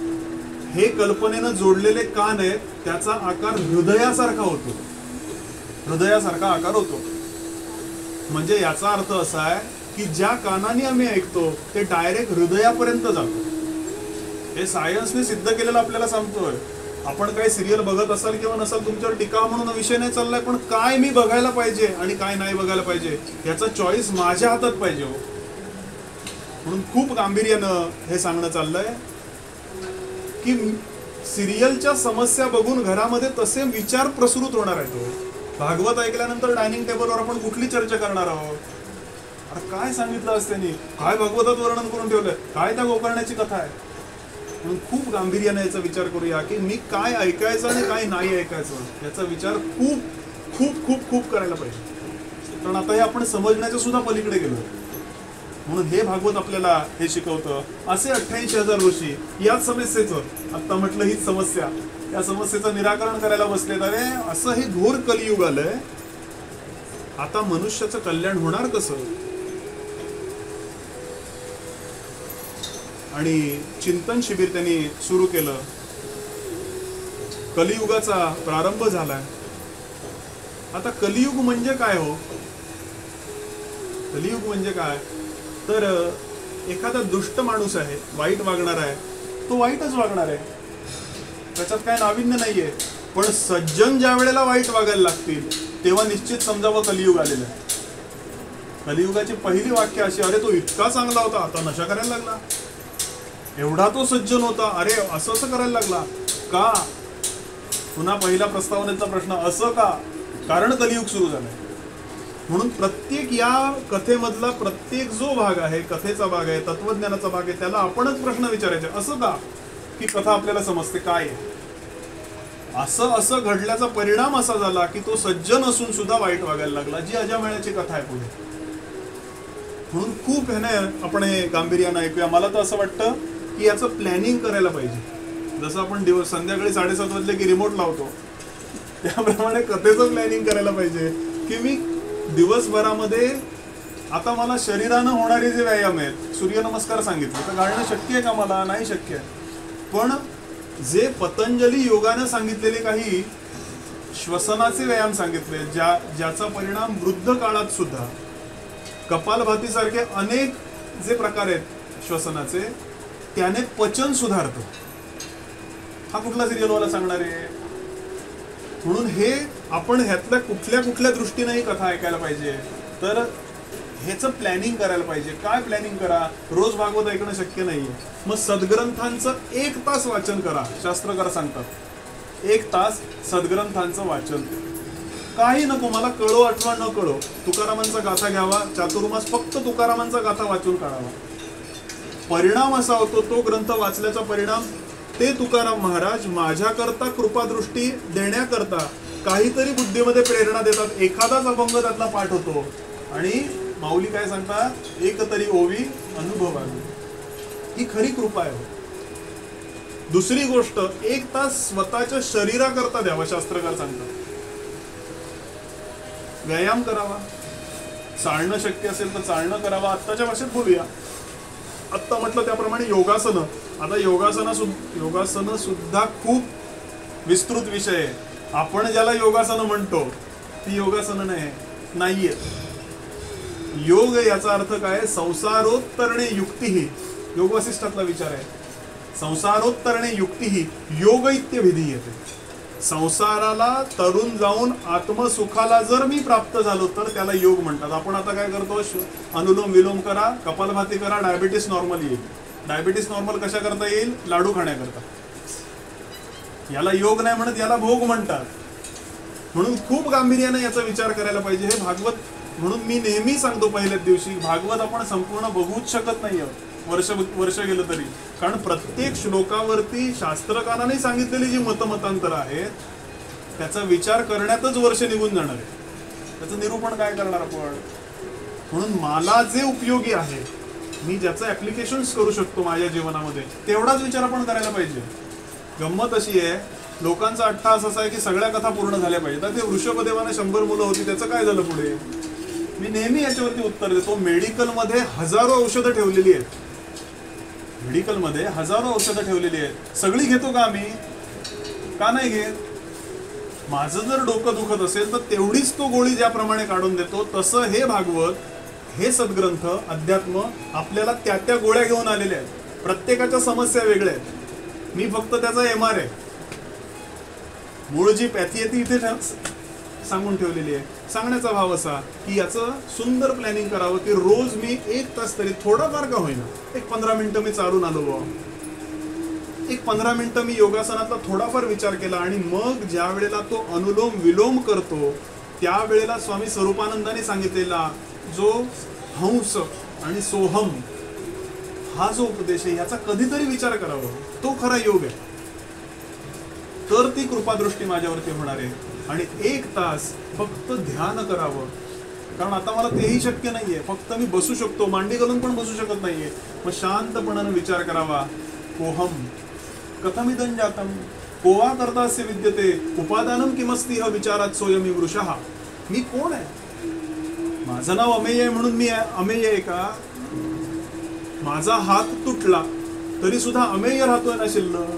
Speaker 1: हे कल्पनेनं जोडलेले कान आहेत, त्याचा आकार हृदयासारखा होतो, हृदयासारखा आकार होतो. म्हणजे याचा अर्थ असा आहे की ज्या कानाने आम्ही ऐकतो ते डायरेक्ट हृदयापर्यंत जातो. हे सायन्सने सिद्ध केलेलं आपल्याला सांगतोय. आपण काही सिरियल बघत असाल किंवा नसाल, तुमच्यावर टीका म्हणून विषय नाही चाललाय, पण काय मी बघायला पाहिजे आणि काय नाही बघायला पाहिजे याचा चॉईस माझ्या हातात पाहिजे हो. म्हणून खूप गांभीर्यानं हे सांगणं चाललंय की सिरियलच्या समस्या बघून घरामध्ये तसे विचार प्रसृत होणार आहेत. भागवत ऐकल्यानंतर डायनिंग टेबलवर आपण कुठली चर्चा करणार आहोत? अरे काय सांगितलं असं त्यांनी, काय भागवतात वर्णन करून ठेवलंय, काय त्या गोकर्णाची कथा आहे. म्हणून खूप गांभीर्याने याचा विचार करूया की मी काय ऐकायचं आणि काय नाही ऐकायचं याचा विचार खूप खूप खूप खूप करायला पाहिजे. कारण आता हे आपण समजण्याच्या सुद्धा पलीकडे गेलो. म्हणून हे भागवत आपल्याला हे शिकवतं. असे 88,000 ऋषी याच समस्येचं, आता म्हटलं हीच समस्या, या समस्येचं निराकरण करायला बसलेत. अरे असं हे घोर कलियुग आलंय, आता मनुष्याचं कल्याण होणार कसं? आणि चिंतन शिबिर त्यांनी सुरू केलं. कलियुगाचा प्रारंभ झालाय. आता कलियुग म्हणजे काय हो? कलियुग म्हणजे काय? तर एखादा दुष्ट माणूस आहे, वाईट वागणार आहे, तो वाईटच वागणार आहे, त्याच्यात काय नाविन्य नाहीये. पण सज्जन ज्या वेळेला वाईट वागायला लागतील तेव्हा निश्चित समजावं कलियुग आलेलं आहे. कलियुगाची पहिली वाक्य अशी, अरे तो इतका चांगला होता, आता नशा करायला लागला. एवढा तो सज्जन होता, अरे असं असं करायला लागला का? पुन्हा पहिला प्रस्तावनेचा प्रश्न, असं का? कारण कलियुग सुरू झालाय. म्हणून प्रत्येक या कथेमधला प्रत्येक जो भाग आहे, कथेचा भाग आहे, तत्वज्ञानाचा भाग आहे, त्याला आपणच प्रश्न विचारायचे. असं का की कथा आपल्याला समजते काय आहे? असं असं घडल्याचा परिणाम असा झाला की तो सज्जन असून सुद्धा वाईट वागायला लागला, जी अजामेळ्याची कथा आहे पुढे. म्हणून खूप ह्याने आपण हे गांभीर्यानं ऐकूया. मला तर असं वाटतं की याचं प्लॅनिंग करायला पाहिजे. जसं आपण संध्याकाळी 7:30 वाजले की रिमोट लावतो, त्याप्रमाणे कथेचं प्लॅनिंग करायला पाहिजे की मी दिवसभरामध्ये आता मला शरीरानं होणारे जे व्यायाम आहेत, सूर्यनमस्कार सांगितले तर घालणं शक्य आहे का? मला नाही शक्य आहे. पण जे पतंजली योगानं सांगितलेले काही श्वसनाचे व्यायाम सांगितले, ज्याचा परिणाम वृद्ध काळात सुद्धा, कपालभातीसारखे अनेक जे प्रकार आहेत श्वसनाचे, त्याने पचन सुधारतं. हा कुठला सिरियलवाला सांगणार आहे? म्हणून हे आपण ह्यातल्या कुठल्या कुठल्या दृष्टीने ही कथा ऐकायला पाहिजे. तर ह्याचं प्लॅनिंग करायला पाहिजे. काय प्लॅनिंग करा? रोज भागवत ऐकणं शक्य नाहीये, मग सद्ग्रंथांचं 1 तास वाचन करा. शास्त्रकार सांगतात 1 तास सद्ग्रंथांचं वाचन. काही नको, मला कळो अथवा न कळो, तुकारामांचा गाथा घ्यावा. चातुर्मास फक्त तुकारामांचा गाथा वाचून काढावा. परिणाम असा होतो, तो ग्रंथ वाचल्याचा परिणाम, ते तुकाराम महाराज माझ्याकरता कृपादृष्टी देण्याकरता काहीतरी बुद्धीमध्ये प्रेरणा देतात. एखादाच अभंग त्यातला पाठ होतो आणि माऊली काय सांगतात, एक तरी ओवी अनुभवावी. ही खरी कृपा आहे. दुसरी गोष्ट, 1 तास स्वतःच्या शरीराकरता द्यावा. शास्त्रकार सांगतात व्यायाम करावा. चालणं शक्य असेल तर चालणं करावा. आत्ताच्या भाषेत बोलूया. आत्ता म्हटलं त्याप्रमाणे योगासनं. आता योगासनं सुद्धा खूप विस्तृत विषय आहे. आपण ज्याला योगासनं म्हणतो ती योगासनं नाहीये. योग याचा अर्थ काय? संसारोत्तरणे युक्तिही. योग वसिष्ठातला विचार आहे. संसारोत्तरणे युक्तिही योग इत्यभिधीयते. संसाराला तरुण जाऊन आत्मसुखाला जर मी प्राप्त झालो तर त्याला योग म्हणतात. आपण आता काय करतो? अनुलोम विलोम करा, कपालभाती करा, डायबिटीस नॉर्मल येईल. डायबिटीस नॉर्मल कशा करता येईल? लाडू खाण्याकरता. याला योग नाही म्हणत, याला भोग म्हणतात. म्हणून खूप गांभीर्याने याचा विचार करायला पाहिजे. हे भागवत, म्हणून मी नेहमी सांगतो पहिल्याच दिवशी, भागवत आपण संपूर्ण बघूच शकत नाही वर्ष गेलं तरी. कारण प्रत्येक श्लोकावरती शास्त्रकारांनी सांगितलेली जी मतमतांतर आहेत त्याचा विचार करण्यातच वर्ष निघून जाणार आहे. त्याचं निरूपण काय करणार आपण? म्हणून मला जे उपयोगी आहे, मी ज्याचं ऍप्लिकेशन करू शकतो माझ्या जीवनामध्ये, तेवढाच विचार आपण करायला पाहिजे. गंमत अशी आहे, लोकांचा अट्टहास असा आहे की सगळ्या कथा पूर्ण झाल्या पाहिजेत. तर ते वृषभदेवाने 100 मुलं होती, त्याचं काय झालं पुढे? मी नेहमी याच्यावरती उत्तर देतो. मेडिकलमध्ये हजारो औषधं ठेवलेली आहेत. मेडिकलमध्ये हजारो औषधं ठेवलेली आहेत. सगळी घेतो का आम्ही? का नाही घेत? माझं जर डोकं दुखत असेल तर तेवढीच तो गोळी ज्याप्रमाणे काढून देतो, तसं हे भागवत, हे सद्ग्रंथ, अध्यात्म आपल्याला त्या गोळ्या घेऊन आलेल्या आहेत. प्रत्येकाच्या समस्या वेगळ्या आहेत. मी फक्त त्याचा MRI, मूळ जी पॅथी आहे ती इथे सांगून ठेवलेली आहे. सांगण्याचा भाव असा की याचं सुंदर प्लॅनिंग करावं की रोज मी 1 तास तरी, थोडाफार का होईना, 15 मिनिटं मी चालून आलो बुवा, 15 मिनिटं मी योगासनातला थोडाफार विचार केला, आणि मग ज्या वेळेला तो अनुलोम विलोम करतो त्यावेळेला स्वामी स्वरूपानंदाने सांगितलेला जो हंस आणि सोहम हा जो उपदेश आहे याचा कधीतरी विचार करावा. तो खरा योग आहे. तर ती कृपादृष्टी माझ्यावरती होणार आहे. आणि 1 तास फक्त ध्यान करावं. कारण आता मला तेही शक्य नाहीये. फक्त मी बसू शकतो, मांडी घालून पण बसू शकत नाहीये. मग शांतपणाने विचार करावा. कोहम कथमिदं जातम कोवा करतास्य विद्यते उपादानम किमस्ति ह विचारात सोयमी वृषः. मी कोण आहे? माझं नाव अमेय आहे म्हणून मी अमेय आहे का? माझा हात तुटला तरी सुद्धा अमेय राहतोय ना शिल्लक?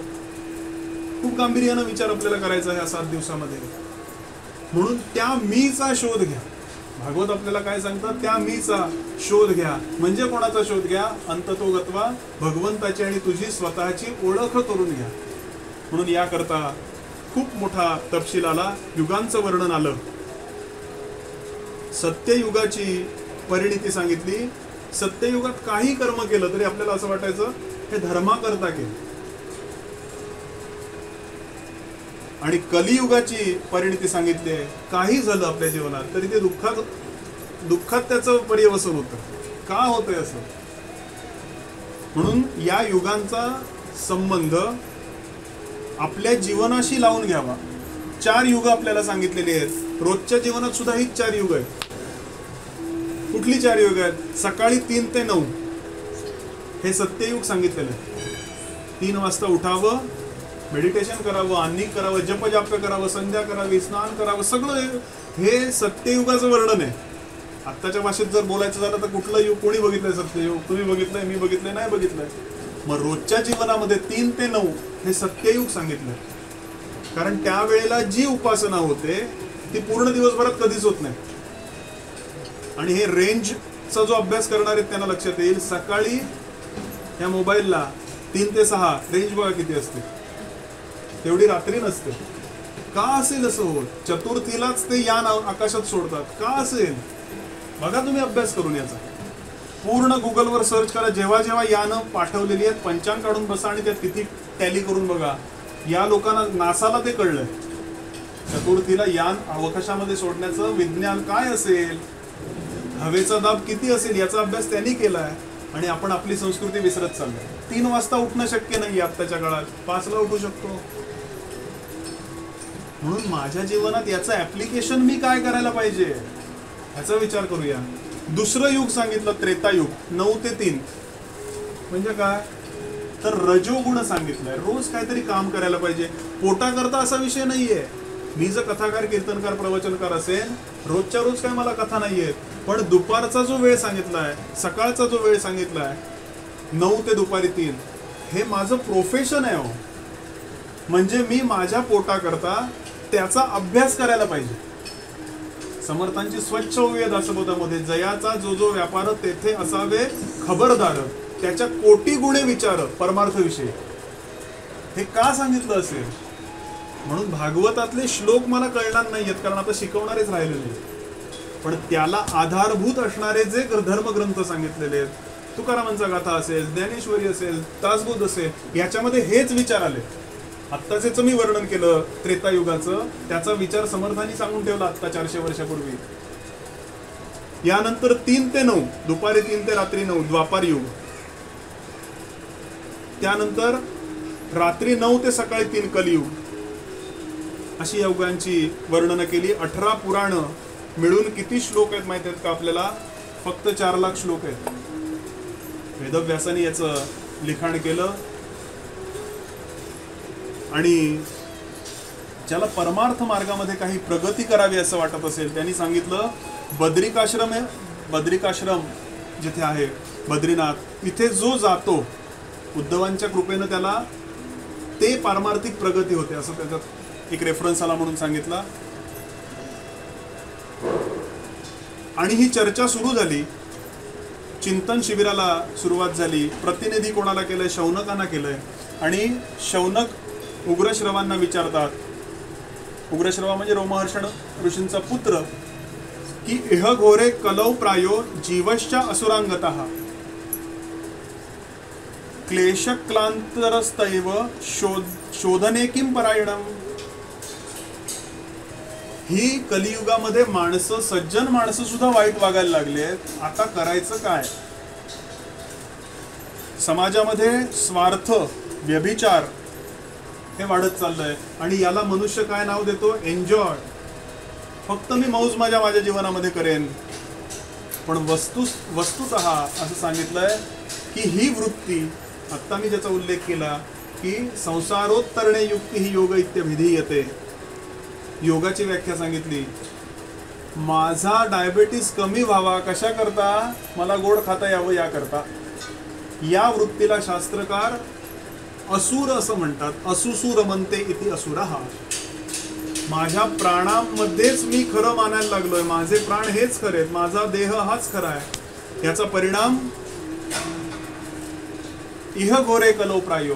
Speaker 1: खूप गांभीर्यानं विचार आपल्याला करायचा आहे 7 दिवसामध्ये. म्हणून त्या मीचा शोध घ्या. भागवत आपल्याला काय सांगतात, त्या मीचा शोध घ्या. म्हणजे कोणाचा शोध घ्या? अंततोगत्वा भगवंताची आणि तुझी स्वतःची ओळख करून घ्या. म्हणून याकरता खूप मोठा तपशील आला, युगांचं वर्णन आलं. सत्ययुगाची परिणिती सांगितली. सत्ययुगात काही कर्म केलं तरी आपल्याला असं वाटायचं हे धर्माकरता केलं. आणि कलियुगाची परिणिती सांगितली आहे. काही झालं आपल्या जीवनात तरी ते दुःखात त्याचं पर्यवसन होतं. का होतंय असं? म्हणून या युगांचा संबंध आपल्या जीवनाशी लावून घ्यावा. 4 युग आपल्याला सांगितलेली आहेत. रोजच्या जीवनात सुद्धा ही 4 युग आहेत. कुठली 4 युग आहेत? सकाळी 3 ते 9 हे सत्ययुग सांगितलेलं आहे. 3 वाजता उठावं, मेडिटेशन करावं, अन्निक करावं, जपजाप करावं, संध्या करावी, स्नान करावं, सगळं हे सत्ययुगाचं वर्णन आहे. आत्ताच्या भाषेत जर बोलायचं झालं तर कुठलं युग कोणी बघितलंय सत्ययुग? तुम्ही बघितलंय, मी बघितलंय, नाही बघितलंय. मग रोजच्या जीवनामध्ये 3 ते 9 हे सत्ययुग सांगितलंय. कारण त्यावेळेला जी उपासना होते ती पूर्ण दिवसभरात कधीच होत नाही. आणि हे रेंजचा जो अभ्यास करणार आहेत त्यांना लक्षात येईल. सकाळी या मोबाईलला 3 ते 6 रेंज बघा किती असते, तेवढी रात्री नसते. का असेल असं होत? चतुर्थीलाच ते यान आकाशात सोडतात. का असेल? बघा तुम्ही अभ्यास करून याचा. पूर्ण गुगलवर सर्च करा. जेव्हा जेव्हा यानं पाठवलेली आहेत पंचांग काढून बसा आणि त्या तिथी टॅली करून बघा. या लोकांना, नासाला ते कळलंय चतुर्थीला यान अवकाशामध्ये सोडण्याचं विज्ञान काय असेल, हवेचा दाब किती असेल याचा अभ्यास त्यांनी केलाय. आणि आपण आपली संस्कृती विसरत चाललोय. 3 वाजता उठणं शक्य नाही आत्ताच्या काळात, 5ला उठू शकतो. म्हणून माझ्या जीवनात याचं ऍप्लिकेशन मी काय करायला पाहिजे ह्याचा विचार करूया. दुसरं युग सांगितलं त्रेतायुग, 9 ते 3 म्हणजे काय? तर रजोगुण सांगितलंय. रोज काहीतरी काम करायला पाहिजे. पोटाकरता असा विषय नाहीये. मी जर कथाकार, कीर्तनकार, प्रवचनकार असेल, रोजच्या रोज काय मला कथा नाहीये. पण दुपारचा जो वेळ सांगितलाय, सकाळचा जो वेळ सांगितलाय 9 ते दुपारी 3, हे माझं प्रोफेशन आहे. म्हणजे मी माझ्या पोटाकरता त्याचा अभ्यास करायला पाहिजे. समर्थांची स्वच्छ होऊया दासबोधामध्ये, जयाचा जो जो व्यापार तेथे असावे खबरदार, त्याच्या कोटी गुणे विचार परमार्थ विषयी. हे का सांगितलं असेल? म्हणून भागवतातले श्लोक मला कळणार नाहीयेत, कारण आता शिकवणारेच राहिले नाही. पण त्याला आधारभूत असणारे जे धर्मग्रंथ सांगितलेले आहेत, तुकारामांचा गाथा असेल, ज्ञानेश्वरी असेल, दासबोध असेल, याच्यामध्ये हेच विचार आले. आत्ताच मी वर्णन केलं त्रेतायुगाचं, त्याचा विचार समर्थांनी सांगून ठेवला आत्ता 400 वर्षापूर्वी. यानंतर 3 ते 9, दुपारी 3 ते रात्री 9 द्वापार युग. त्यानंतर रात्री 9 ते सकाळी 3 कलियुग. अशी युगांची वर्णन केली. 18 पुराण मिळून किती श्लोक आहेत माहिती आहेत का आपल्याला? फक्त 4 लाख श्लोक आहेत. वेदव्यासाने याचं लिखाण केलं. आणि ज्याला परमार्थ मार्गामध्ये काही प्रगती करावी असं वाटत असेल त्यांनी सांगितलं बद्रिकाश्रम जिथे आहे बद्रीनाथ, तिथे जो जातो उद्धवांच्या कृपेनं त्याला ते पारमार्थिक प्रगती होते असं त्याच्यात एक रेफरन्स आला म्हणून सांगितला. आणि ही चर्चा सुरू झाली. चिंतन शिबिराला सुरुवात झाली. प्रतिनिधी कोणाला केलंय? शौनकांना केलंय. आणि शौनक उग्रश्रवांना विचारतात, उग्रश्रवा म्हणजे रोमहर्षण ऋषींचा पुत्र, की इह घोरे कलौ प्रायो जीवश्च असुरांगतः क्लेशक्लांतरस्तैव शोधने किं परायणम. ही कलियुगामध्ये माणसं, सज्जन माणसं सुद्धा वाईट वागायला लागलेत. आता करायचं काय? समाजामध्ये स्वार्थ, व्यभिचार हे वाढत चाललंय. आणि याला मनुष्य काय नाव देतो? एन्जॉय. फक्त मी मौज मजा माझ्या जीवनामध्ये करेन. पण वस्तुतः असं सांगितलंय की ही वृत्ती, आत्ता मी ज्याचा उल्लेख केला की संसारोत्तरणे युक्ती ही योग इत्यभिधीयते, योगाची व्याख्या सांगितली. माझा डायबेटीस कमी व्हावा कशा करता? मला गोड खाता यावं याकरता. या वृत्तीला शास्त्रकार असुर असं म्हणतात. असुसूर म्हणते इति असुरः. माझ्या प्राणांमध्येच मी खरं मानायला लागलोय, माझे प्राण हेच खरे आहेत, माझा देह हाच खरा आहे, याचा परिणाम इह घोरे कलो प्रायो.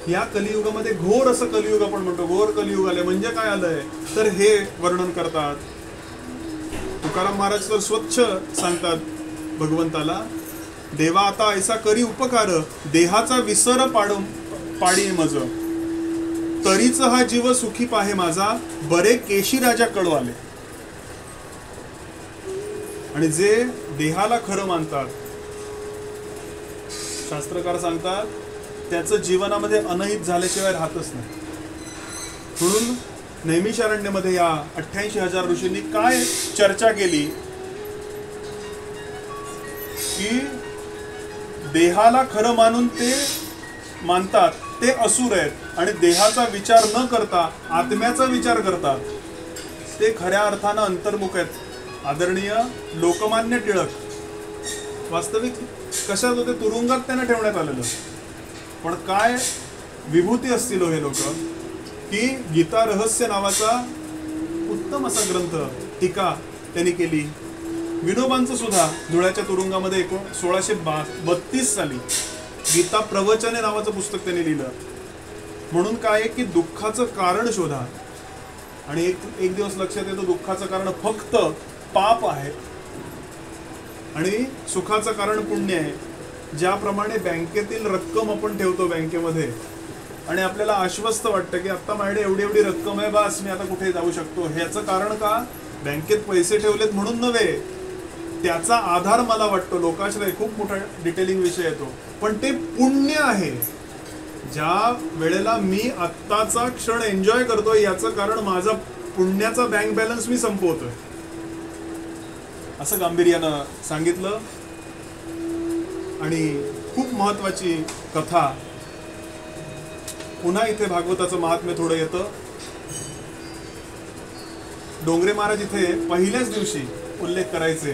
Speaker 1: या कलियुगामध्ये घोर असं कलियुग आपण म्हणतो, घोर कलियुग आले म्हणजे काय आलंय तर हे वर्णन करतात. तुकाराम महाराज तर स्वच्छ सांगतात भगवंताला, देवा आता ऐसा करी उपकार, देहाचा विसर पाडी मज, तरीच हा जीव सुखी पाहे माझा, बरे केशी राजा कळू आले. आणि जे देहाला खरं मानतात, शास्त्रकार सांगतात, त्याचं जीवनामध्ये अनहित झाल्याशिवाय राहतच नाही. म्हणून नैमिषारण्यमध्ये या 88,000 ऋषींनी काय चर्चा केली की देहाला खरं मानून ते मानतात ते असुर आहेत, आणि देहाचा विचार न करता आत्म्याचा विचार करतात ते खऱ्या अर्थानं अंतर्मुख आहेत. आदरणीय लोकमान्य टिळक वास्तविक कशात होते, तुरुंगात त्यांना ठेवण्यात आलेलं, पण काय विभूती असतील हे लोक की गीता रहस्य नावाचा उत्तम असा ग्रंथ टीका त्यांनी केली. विनोबांचं सुद्धा धुळ्याच्या तुरुंगामध्ये 1632 साली गीता प्रवचने नावाचं पुस्तक त्यांनी लिहिलं. म्हणून काय की दुःखाचं कारण शोधा, आणि एक दिवस लक्षात येतं दुःखाचं कारण फक्त पाप आहे आणि सुखाचं कारण पुण्य आहे. ज्याप्रमाणे बँकेतील रक्कम आपण ठेवतो बँकेमध्ये आणि आपल्याला आश्वस्त वाटतं की आता माझ्याकडे एवढी एवढी रक्कम आहे, बस मी आता कुठे जाऊ शकतो, ह्याचं कारण का बँकेत पैसे ठेवलेत म्हणून नव्हे, त्याचा आधार मला वाटतो लोकाश्रय खूप मोठा डिटेलिंग विषय येतो, पण ते पुण्य आहे. ज्या वेळेला मी आत्ताचा क्षण एन्जॉय करतोय याचं कारण माझा पुण्याचा बँक बॅलन्स मी संपवतोय, असं गांभीर्यानं सांगितलं. आणि खूप महत्वाची कथा पुन्हा इथे भागवताचं महात्म्य थोडं येतं. डोंगरे महाराज इथे पहिल्याच दिवशी उल्लेख करायचे,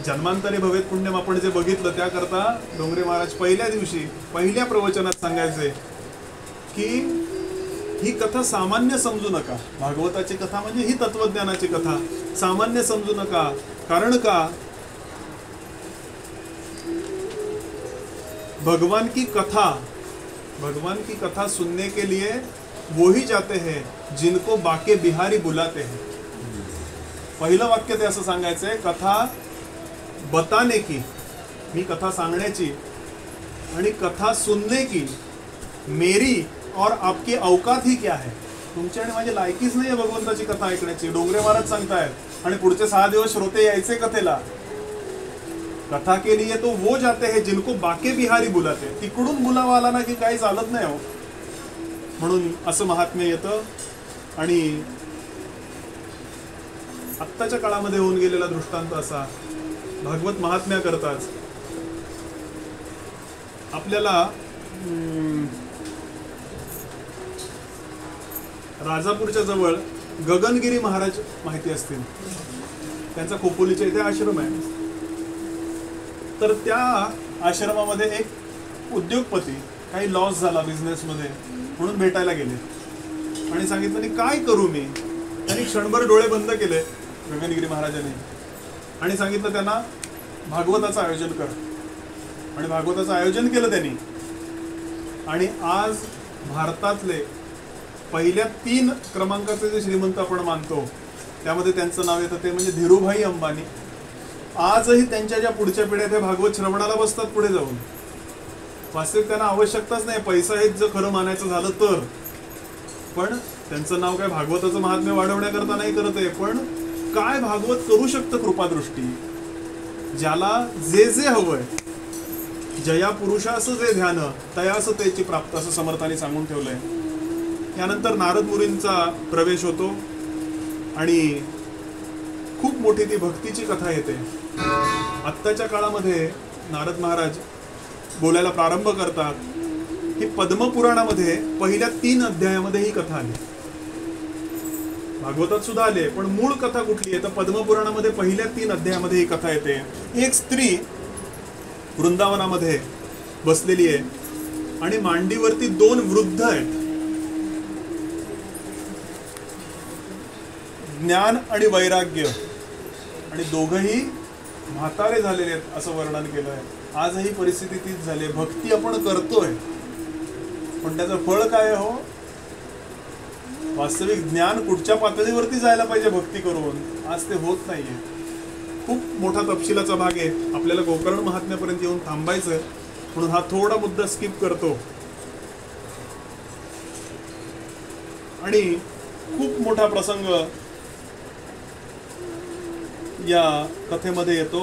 Speaker 1: जन्मांतरी भवेत पुण्यम आपण जे बघितलं त्याकरता डोंगरे महाराज पहिल्या दिवशी पहिल्या प्रवचनात सांगायचे की ही कथा सामान्य समजू नका. भागवताची कथा म्हणजे ही तत्वज्ञानाची कथा, सामान्य समजू नका. कारण का भगवान की कथा सुनने के लिए वो ही जाते हैं जिनको बाके बिहारी बुलाते हैं. पहिलं वाक्य ते असं सांगायचंय, कथा बताने की, मी कथा सांगण्याची, आणि कथा सुनने की मेरी और आपकी औकात ही क्या है. तुमची आणि माझी लायकीच नाहीये भगवंताची कथा ऐकण्याची, डोंगरे महाराज सांगतायत. आणि पुढचे 6 दिवस श्रोते यायचे कथेला. कथा के लिए तो वो जाते हैं जिनको बाके बिहारी बुलाते. तिकडून बुलावा आला ना की काही चालत नाही हो. म्हणून असं महात्म्य येतं. आणि आत्ताच्या काळामध्ये होऊन गेलेला दृष्टांत असा, भागवत महात्म्या करताच आपल्याला राजापूरच्या जवळ गगनगिरी महाराज माहिती असतील, त्यांचा खोपोलीच्या इथे आश्रम आहे. तर त्या आश्रमामध्ये एक उद्योगपती, काही लॉस झाला बिझनेसमध्ये म्हणून भेटायला गेले आणि सांगितलं काय करू मी. त्यांनी क्षणभर डोळे बंद केले गगनगिरी महाराजांनी आणि सांगितलं त्यांना भागवताचं आयोजन कर. आणि भागवताचं आयोजन केलं त्यांनी. आणि आज भारतातले पहिल्या 3 क्रमांकाचे जे श्रीमंत आपण मानतो त्यामध्ये त्यांचं नाव येतं, ते म्हणजे धीरूभाई अंबानी. आजही त्यांच्या ज्या पुढच्या पिढ्या ते भागवत श्रवणाला बसतात पुढे जाऊन. वास्तविक त्यांना आवश्यकताच नाही, पैसा हेच जर खरं मानायचं झालं तर. पण त्यांचं नाव काय भागवताचं महात्म्य वाढवण्याकरता नाही करत आहे, पण काय भागवत करू शकतं कृपादृष्टी. ज्याला जे जे हवंय, जया पुरुषास जे ध्यान तयास त्याची प्राप्त, असं समर्थांनी सांगून ठेवलंय. यानंतर नारद मुनींचा प्रवेश होतो आणि खूप मोठी ती भक्तीची कथा येते. आत्ताच्या काळामध्ये नारद महाराज बोलायला प्रारंभ करतात की पद्मपुराणामध्ये पहिल्या 3 अध्यायामध्ये ही कथा आली. भागवतात सुद्धा आले, पण मूळ कथा कुठली आहे तर पद्मपुराणामध्ये पहिल्या 3 अध्यायामध्ये ही कथा येते. एक स्त्री वृंदावनामध्ये बसलेली आहे आणि मांडीवरती 2 वृद्ध आहेत. ज्ञान आणि वैराग्य, आणि दोघंही म्हातारे झालेले आहेत असं वर्णन केलं आहे. आजही परिस्थिती तीच झाली आहे. भक्ती आपण करतोय, पण त्याचं फळ काय हो? वास्तविक ज्ञान कुठच्या पातळीवरती जायला पाहिजे भक्ती करून, आज ते होत नाहीये. खूप मोठा तपशिलाचा भाग आहे, आपल्याला गोकर्ण महात्म्यापर्यंत येऊन थांबायचं, म्हणून हा थोडा मुद्दा स्किप करतो. आणि खूप मोठा प्रसंग या कथेमध्ये येतो.